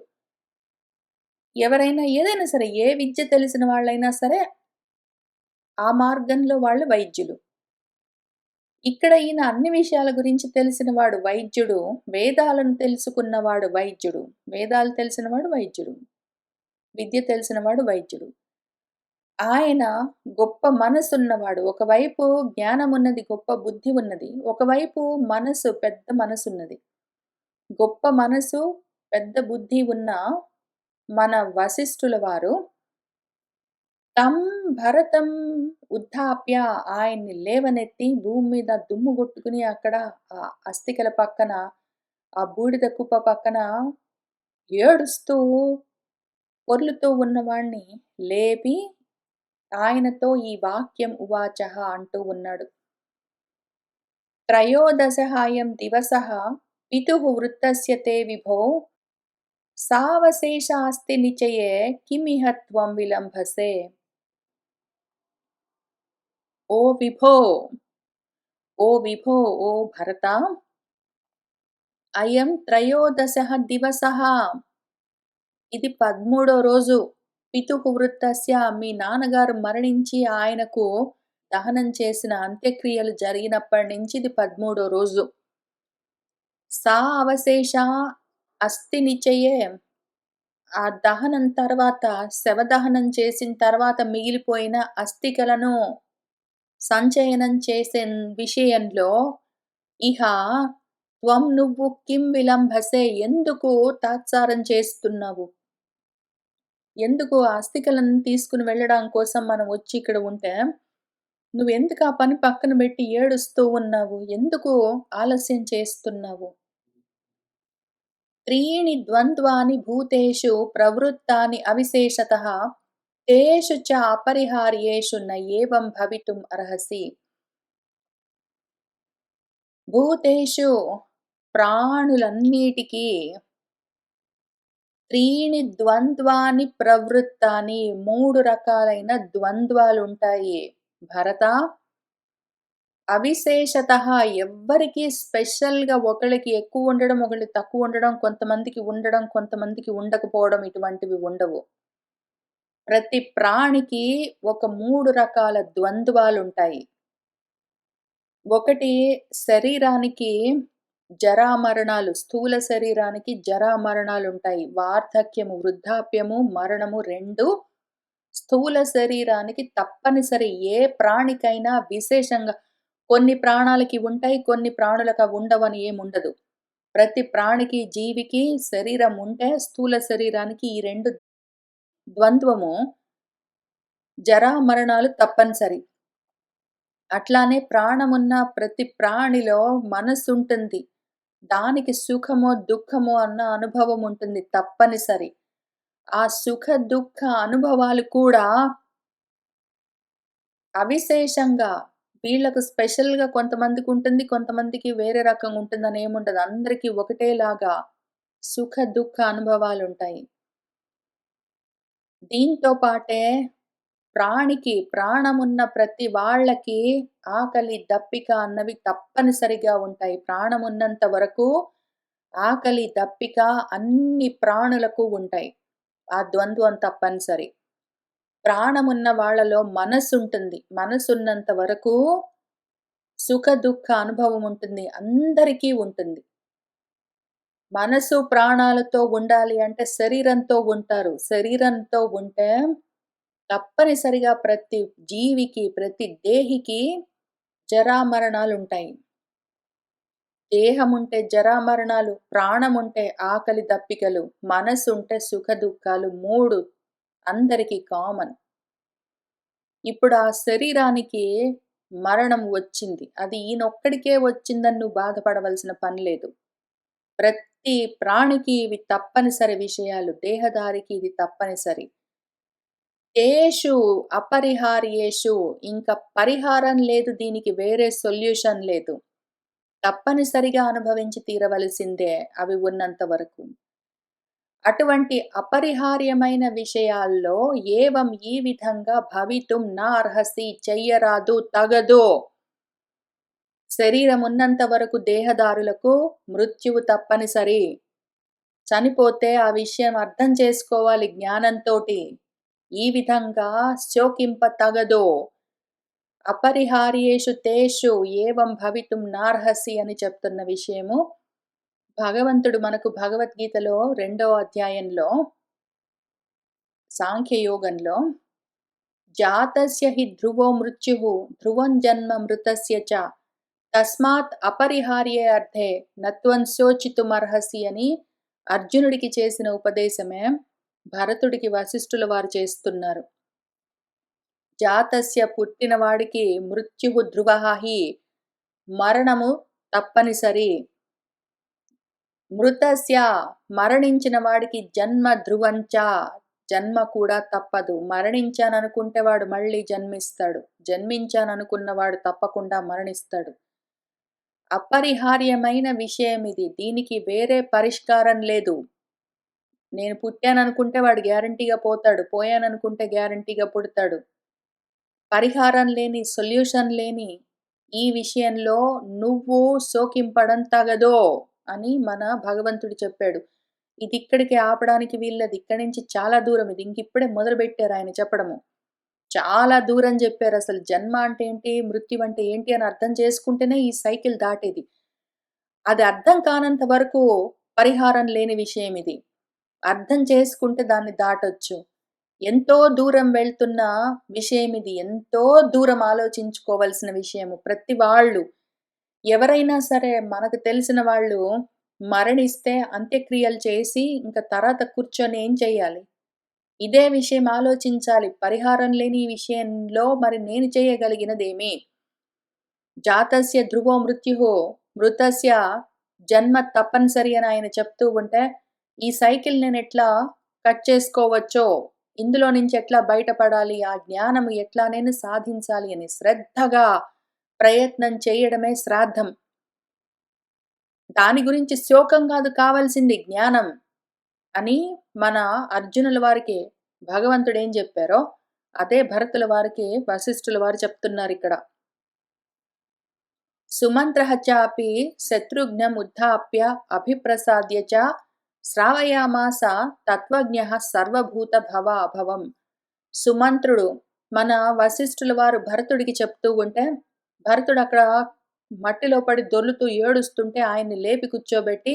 ఎవరైనా ఏదైనా సరే ఏ విద్య తెలిసిన వాళ్ళైనా సరే ఆ మార్గంలో వాళ్ళు వైద్యులు. ఇక్కడ ఈయన అన్ని విషయాల గురించి తెలిసినవాడు వైద్యుడు. వేదాలను తెలుసుకున్నవాడు వైద్యుడు. వేదాలు తెలిసినవాడు వైద్యుడు. విద్య తెలిసినవాడు వైద్యుడు. ఆయన గొప్ప మనసున్నవాడు. ఒకవైపు జ్ఞానమున్నది, గొప్ప బుద్ధి ఉన్నది. ఒకవైపు మనసు, పెద్ద మనసున్నది. గొప్ప మనసు, పెద్ద బుద్ధి ఉన్న మన వశిష్ఠుల వారు తం భరతం ఉత్థాప్య ఆయన్ని లేవనెత్తి భూమి మీద దుమ్ము కొట్టుకుని అక్కడ ఆ అస్థికల పక్కన, ఆ బూడిద కుప్ప పక్కన ఏడుస్తూ, పొర్లుతూ ఉన్నవాణ్ణి లేపి ఆయనతో ఈ వాక్యం ఉవాచః అంటూ ఉన్నాడు. త్రయోదశహాయం దివసః పితుః వృత్తస్య తే విభో సావశేషాస్తి నిచయే కిమిహ త్వం విలంభసే. ఓ విభో, ఓ విభో, ఓ భరత, అయం త్రయోదశః దివసః ఇది 13వ రోజు. పితుః వృత్తస్య మీ నాన్నగారు మరణించి ఆయనకు దహనం చేసిన అంత్యక్రియలు జరిగినప్పటి నుంచి ఇది 13వ రోజు. సా అవశేష అస్థి నిచయే ఆ దహనం తర్వాత శవదహనం చేసిన తర్వాత మిగిలిపోయిన అస్థికలను సంచయనం చేసే విషయంలో ఇహ త్వం నువ్వు కిం విలంబసే ఎందుకు తాత్సారం చేస్తున్నావు? ఎందుకు ఆ అస్థికలను తీసుకుని వెళ్ళడం కోసం మనం వచ్చి ఇక్కడ ఉంటే, నువ్వెందుకు ఆ పని పక్కన పెట్టి ఏడుస్తూ ఉన్నావు? ఎందుకు ఆలస్యం చేస్తున్నావు? త్రీణి ద్వంద్వాని భూతేషు ప్రవృత్తాని అవిశేషతః తేషు చ అపరిహార్యేషు న ఏవం భవితుం అర్హసి. భూతేషు ప్రాణులన్నిటికీ త్రీణి ద్వంద్వాని ప్రవృత్తాని 3 రకాలైన ద్వంద్వాలుంటాయి. భరత అవిశేషతః ఎవ్వరికీ స్పెషల్‌గా ఒకళ్ళకి ఎక్కువ ఉండడం, ఒకళ్ళకి తక్కువ ఉండడం, కొంతమందికి ఉండడం, కొంతమందికి ఉండకపోవడం ఇటువంటివి ఉండవు. ప్రతి ప్రాణికి ఒక 3 రకాల ద్వంద్వాలుంటాయి. ఒకటి శరీరానికి జరామరణాలు, స్థూల శరీరానికి జరామరణాలుంటాయి. వార్ధక్యము, వృద్ధాప్యము, మరణము 2 స్థూల శరీరానికి తప్పనిసరి. ఏ ప్రాణికైనా విశేషంగా కొన్ని ప్రాణాలకి ఉంటాయి, కొన్ని ప్రాణులకు అవి ఉండవని ఏముండదు. ప్రతి ప్రాణికి, జీవికి శరీరం ఉంటే స్థూల శరీరానికి ఈ 2 ద్వంద్వము జరామరణాలు తప్పనిసరి. అట్లానే ప్రాణమున్న ప్రతి ప్రాణిలో మనసుంటుంది. దానికి సుఖమో, దుఃఖమో అన్న అనుభవం ఉంటుంది తప్పనిసరి. ఆ సుఖ, దుఃఖ అనుభవాలు కూడా అవిశేషంగా వీళ్ళకు స్పెషల్‌గా కొంతమందికుంటుంది, కొంతమందికి వేరే రకంగా ఉంటుందని ఏముండదు. అందరికీ ఒకటేలాగా సుఖ, దుఃఖ అనుభవాలుంటాయి. దీంతో పాటే ప్రాణికి, ప్రాణమున్న ప్రతి వాళ్ళకి ఆకలి, దప్పిక అన్నవి తప్పనిసరిగా ఉంటాయి. ప్రాణమున్నంత వరకు ఆకలి, దప్పిక అన్ని ప్రాణులకు ఉంటాయి. ఆ ద్వంద్వం తప్పనిసరి. ప్రాణమున్న వాళ్ళలో మనసుంటుంది. మనసున్నంత వరకు సుఖ, దుఃఖ అనుభవం ఉంటుంది. అందరికీ ఉంటుంది. మనసు, ప్రాణాలతో ఉండాలి అంటే శరీరంతో ఉంటారు. శరీరంతో ఉంటే తప్పనిసరిగా ప్రతి జీవికి, ప్రతి దేహికి జరామరణాలుంటాయి. దేహముంటే జరామరణాలు, ప్రాణముంటే ఆకలి దప్పికలు, మనసుంటే సుఖ దుఃఖాలు 3 అందరికీ కామన్. ఇప్పుడు ఆ శరీరానికి మరణం వచ్చింది. అది ఈయనొక్కడికే వచ్చిందని నువ్వు బాధపడవలసిన పని లేదు. ప్రతి ప్రాణికి ఇవి తప్పనిసరి విషయాలు. దేహధారికి ఇది తప్పనిసరి. తేషు అపరిహార్యేషు ఇంక పరిహారం లేదు, దీనికి వేరే సొల్యూషన్ లేదు. తప్పనిసరిగా అనుభవించి తీరవలసిందే అవి ఉన్నంత వరకు. అటువంటి అపరిహార్యమైన విషయాల్లో ఏవం ఈ విధంగా భవితుం నార్హసి చెయ్యరాదు, తగదు. శరీరం ఉన్నంత వరకు దేహదారులకు మృత్యువు తప్పనిసరి. చనిపోతే ఆ విషయం అర్థం చేసుకోవాలి జ్ఞానంతోటి. ఈ విధంగా శోకింప తగదో. అపరిహార్యేషు తేషు ఏవం భవితుం నార్హసి అని చెప్తున్న విషయము భగవంతుడు మనకు భగవద్గీతలో 2వ అధ్యాయంలో సాంఖ్యయోగంలో జాతస్య హి ధ్రువో మృత్యుః ధ్రువం జన్మ మృతస్య చ తస్మాత్ అపరిహార్యే అర్థే నత్వం శోచితుమర్హసి అని అర్జునుడికి చేసిన ఉపదేశమే భరతుడికి వశిష్ఠుల వారు చేస్తున్నారు. జాతస్య పుట్టినవాడికి మృత్యుః ధ్రువః హి మరణము తప్పనిసరి. మృతస్య మరణించిన వాడికి జన్మ ధ్రువంచ జన్మ కూడా తప్పదు. మరణించాననుకుంటే వాడు మళ్ళీ జన్మిస్తాడు. జన్మించాననుకున్నవాడు తప్పకుండా మరణిస్తాడు. అపరిహార్యమైన విషయం ఇది. దీనికి వేరే పరిష్కారం లేదు. నేను పుట్టాననుకుంటే వాడు గ్యారంటీగా పోతాడు. పోయాననుకుంటే గ్యారంటీగా పుడతాడు. పరిహారం లేని, సొల్యూషన్ లేని ఈ విషయంలో నువ్వు శోకింపడం తగదో అని మన భగవంతుడు చెప్పాడు. ఇది ఇక్కడికి ఆపడానికి వీల్లేదు. ఇక్కడి నుంచి చాలా దూరం ఇది. ఇంకిప్పుడే మొదలుపెట్టారు ఆయన చెప్పడము. చాలా దూరం చెప్పారు. అసలు జన్మ అంటే ఏంటి, మృత్యు అంటే ఏంటి అని అర్థం చేసుకుంటేనే ఈ సైకిల్ దాటేది. అది అర్థం కానంత వరకు పరిహారం లేని విషయం ఇది. అర్థం చేసుకుంటే దాన్ని దాటొచ్చు. ఎంతో దూరం వెళ్తున్న విషయం ఇది. ఎంతో దూరం ఆలోచించుకోవాల్సిన విషయము. ప్రతి వాళ్ళు ఎవరైనా సరే మనకు తెలిసిన వాళ్ళు మరణిస్తే అంత్యక్రియలు చేసి ఇంక తర్వాత కూర్చొని ఏం చేయాలి? ఇదే విషయం ఆలోచించాలి. పరిహారం లేని ఈ విషయంలో మరి నేను చేయగలిగినదేమి? జాతస్య ధ్రువో మృత్యుః మృతస్య జన్మ తప్పనిసరి అని ఆయన చెప్తూ ఉంటే, ఈ సైకిల్ నేనెట్లా కట్ చేసుకోవచ్చో, ఇందులో నుంచి ఎట్లా బయటపడాలి, ఆ జ్ఞానము ఎట్లా నేను సాధించాలి అని శ్రద్ధగా ప్రయత్నం చేయడమే శ్రాద్ధం. దాని గురించి శోకం కాదు కావాల్సింది జ్ఞానం అని మన అర్జునుల వారికి భగవంతుడేం చెప్పారో, అదే భరతుల వారికి వశిష్ఠుల వారు చెప్తున్నారిక్కడ. సుమంత్రః చాపి శత్రుఘ్నముద్ధాప్య అభిప్రసాద్య చ శ్రావయామాస తత్వజ్ఞః సర్వభూత భవాభవం. సుమంత్రుడు మన వశిష్ఠుల వారు భరతుడికి చెప్తూ ఉంటే, భరతుడు అక్కడ మట్టిలో పడి దొర్లుతూ ఏడుస్తుంటే ఆయన్ని లేపి కూర్చోబెట్టి,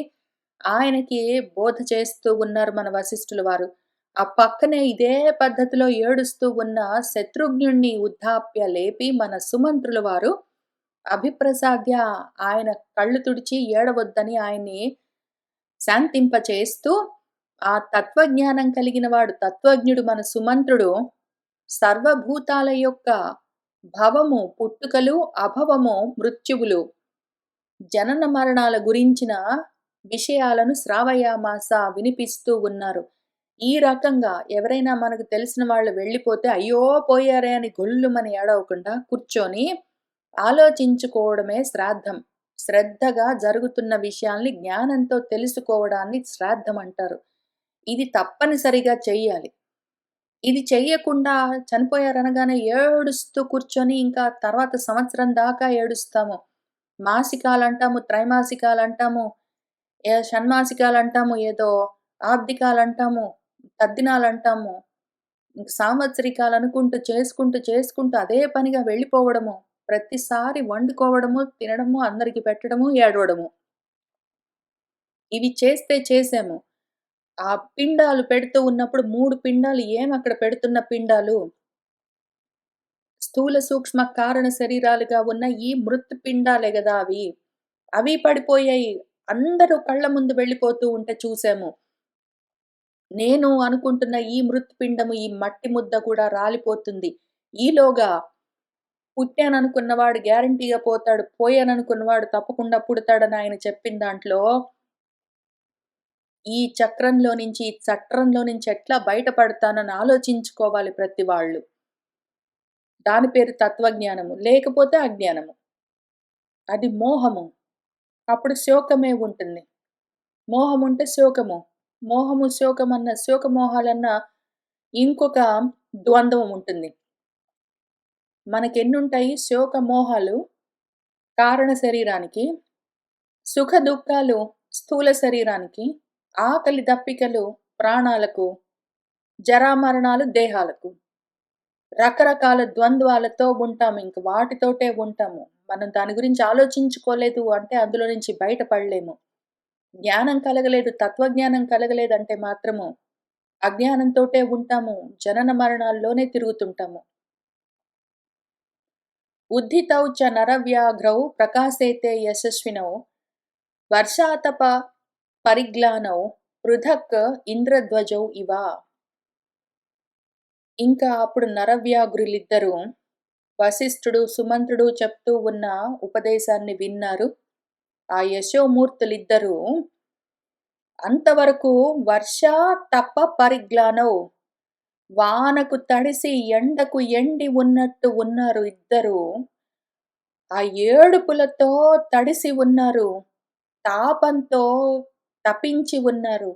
ఆయనకి బోధ చేస్తూ ఉన్నారు మన వశిష్ఠుల వారు. ఆ పక్కనే ఇదే పద్ధతిలో ఏడుస్తూ ఉన్న శత్రుఘ్నుడిని వృద్ధాప్య లేపి మన సుమంత్రుల వారు అభిప్రసాద్య ఆయన కళ్ళు తుడిచి ఏడవొద్దని ఆయన్ని శాంతింపచేస్తూ, ఆ తత్వజ్ఞానం కలిగిన వాడు తత్వజ్ఞుడు మన సుమంత్రుడు సర్వభూతాల యొక్క భవము, పుట్టుకలు, అభవము, మృత్యువులు, జనన మరణాల గురించిన విషయాలను శ్రావయామాస వినిపిస్తూ ఉన్నారు. ఈ రకంగా ఎవరైనా మనకు తెలిసిన వాళ్ళు వెళ్ళిపోతే, అయ్యో! పోయారే అని గొల్లుమని ఏడవకుండా కూర్చొని ఆలోచించుకోవడమే శ్రాద్ధం. శ్రద్ధగా జరుగుతున్న విషయాల్ని జ్ఞానంతో తెలుసుకోవడాన్ని శ్రాద్ధం అంటారు. ఇది తప్పనిసరిగా చెయ్యాలి. ఇది చెయ్యకుండా చనిపోయారనగానే ఏడుస్తూ కూర్చొని ఇంకా తర్వాత సంవత్సరం దాకా ఏడుస్తాము. మాసికాలంటాము, త్రైమాసికాలంటాము, షణ్మాసికాలంటాము, ఏదో ఆబ్దికాలంటాము, తద్దినాలంటాము. ఇంక సాంవత్సరికాలనుకుంటూ చేసుకుంటూ అదే పనిగా వెళ్ళిపోవడము. ప్రతిసారి వండుకోవడము, తినడము, అందరికి పెట్టడము, ఏడవడము. ఇవి చేస్తే చేశాము. ఆ పిండాలు పెడుతూ ఉన్నప్పుడు 3 పిండాలు ఏమక్కడ పెడుతున్న పిండాలు? స్థూల, సూక్ష్మ, కారణ శరీరాలుగా ఉన్న ఈ మృత్ పిండాలే గదా అవి. అవి పడిపోయాయి. అందరూ కళ్ళ ముందు వెళ్ళిపోతూ ఉంటే చూసాము. నేను అనుకుంటున్న ఈ మృత్పిండము, ఈ మట్టి ముద్ద కూడా రాలిపోతుంది. ఈలోగా పుట్టాననుకున్నవాడు గ్యారంటీగా పోతాడు. పోయాననుకున్నవాడు తప్పకుండా పుడతాడని ఆయన చెప్పిన దాంట్లో, ఈ చక్రంలో నుంచి, ఈ చట్రంలో నుంచి ఎట్లా బయటపడతానని ఆలోచించుకోవాలి ప్రతి వాళ్ళు. దాని పేరు తత్వజ్ఞానము. లేకపోతే అజ్ఞానము. అది మోహము. అప్పుడు శోకమే ఉంటుంది. మోహముంటే శోకము. మోహము, శోకమన్న శోకమోహాలన్న ఇంకొక ద్వంద్వం ఉంటుంది. మనకెన్నుంటాయి శోకమోహాలు కారణ శరీరానికి, సుఖ దుఃఖాలు స్థూల శరీరానికి, ఆకలి దప్పికలు ప్రాణాలకు, జరామరణాలు దేహాలకు. రకరకాల ద్వంద్వాలతో ఉంటాము. ఇంక వాటితోటే ఉంటాము. మనం దాని గురించి ఆలోచించుకోలేదు అంటే అందులో నుంచి బయటపడలేము. జ్ఞానం కలగలేదు, తత్వజ్ఞానం కలగలేదంటే మాత్రము అజ్ఞానంతోటే ఉంటాము. జనన మరణాల్లోనే తిరుగుతుంటాము. ఉద్ధితౌ చ నరవ్యాఘ్రౌ ప్రకాశేతే యశస్వినౌ వర్షాతప పరిగ్లానౌ పృథక్ ఇంద్రధ్వజౌ ఇవ. ఇంకా అప్పుడు నరవ్యాఘ్రులిద్దరూ వశిష్ఠుడు, సుమంత్రుడు చెప్తూ ఉన్న ఉపదేశాన్ని విన్నారు. ఆ యశోమూర్తులిద్దరూ అంతవరకు వర్షా తప పరిగ్లానౌ, వానకు తడిసి ఎండకు ఎండి ఉన్నట్టు ఉన్నారు ఇద్దరు. ఆ ఏడుపులతో తడిసి ఉన్నారు. తాపంతో తపించి ఉన్నారు.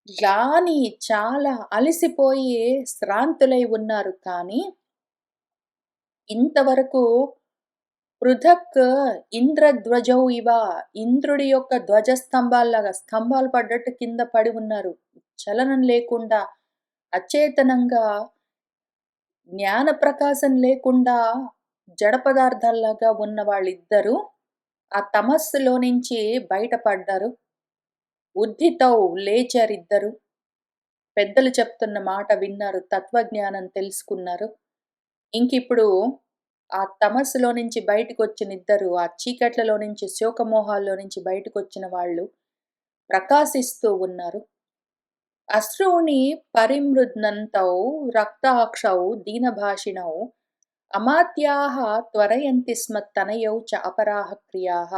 గ్లాని చాలా అలసిపోయి శ్రాంతులై ఉన్నారు. కానీ ఇంతవరకు పృథక్ ఇంద్రధ్వజౌ ఇవ, ఇంద్రుడి యొక్క ధ్వజస్తంభాల్లాగా స్తంభాలు పడ్డట్టు కింద పడి ఉన్నారు. చలనం లేకుండా అచేతనంగా, జ్ఞాన ప్రకాశం లేకుండా జడ పదార్థాల్లాగా ఉన్న వాళ్ళిద్దరూ ఆ తమస్సులో నుంచి బయటపడ్డారు. ఉద్ధితౌ లేచారిద్దరు. పెద్దలు చెప్తున్న మాట విన్నారు. తత్వజ్ఞానం తెలుసుకున్నారు. ఇంకిప్పుడు ఆ తమస్సులో నుంచి బయటికొచ్చినిద్దరు, ఆ చీకట్లలో నుంచి, శోకమోహాల్లో నుంచి బయటకొచ్చిన వాళ్ళు ప్రకాశిస్తూ ఉన్నారు. అశ్రూణి పరిమృద్నంతౌ రక్తాక్షౌ దీనభాషిణౌ అమాత్యాః త్వరయంతి స్మ తనయౌ చ అపరాః క్రియాః.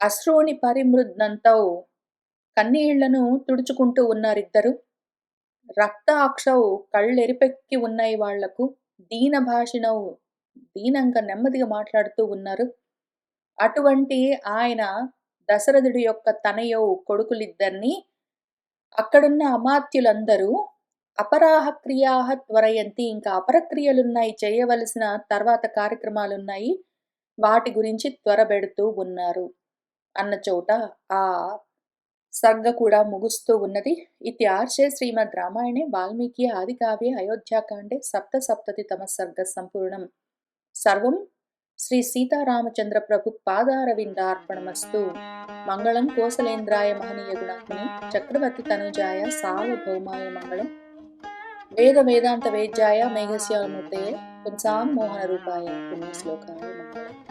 అశ్రూణి పరిమృద్నంతౌ, కన్నీళ్లను తుడుచుకుంటూ ఉన్నారిద్దరు. రక్తాక్షౌ, కళ్ళెరిపెక్కి ఉన్నాయి వాళ్లకు. దీనభాషిణౌ, దీనంగా నెమ్మదిగా మాట్లాడుతూ ఉన్నారు. అటువంటి ఆయన దశరథుడి యొక్క తనయౌ కొడుకులిద్దరిని అక్కడున్న అమాత్యులందరూ అపరాహ క్రియాః త్వరయంతి, ఇంకా అపరక్రియలున్నాయి, చేయవలసిన తర్వాత కార్యక్రమాలున్నాయి, వాటి గురించి త్వరబెడుతూ ఉన్నారు అన్న చోట ఆ సర్గ కూడా ముగుస్తూ ఉన్నది. ఇత్యార్షే శ్రీమద్ రామాయణే వాల్మీకి ఆదికావ్యే అయోధ్యాకాండే సప్తసప్తతితమ సర్గ సంపూర్ణం. సర్వం శ్రీ సీతారామచంద్ర ప్రభు పాదారవిందార్పణమస్తు. మంగళం కోసలేంద్రాయ మహనీయ గుణాత్మనే చక్రవర్తి తనుజాయ సార్వభౌమాయ మంగళం. వేద వేదాంత వేద్యాయ మేఘశ్యామూర్తయే పుంసాం మోహన రూపాయ పుణ్యశ్లోకాయ మంగళం.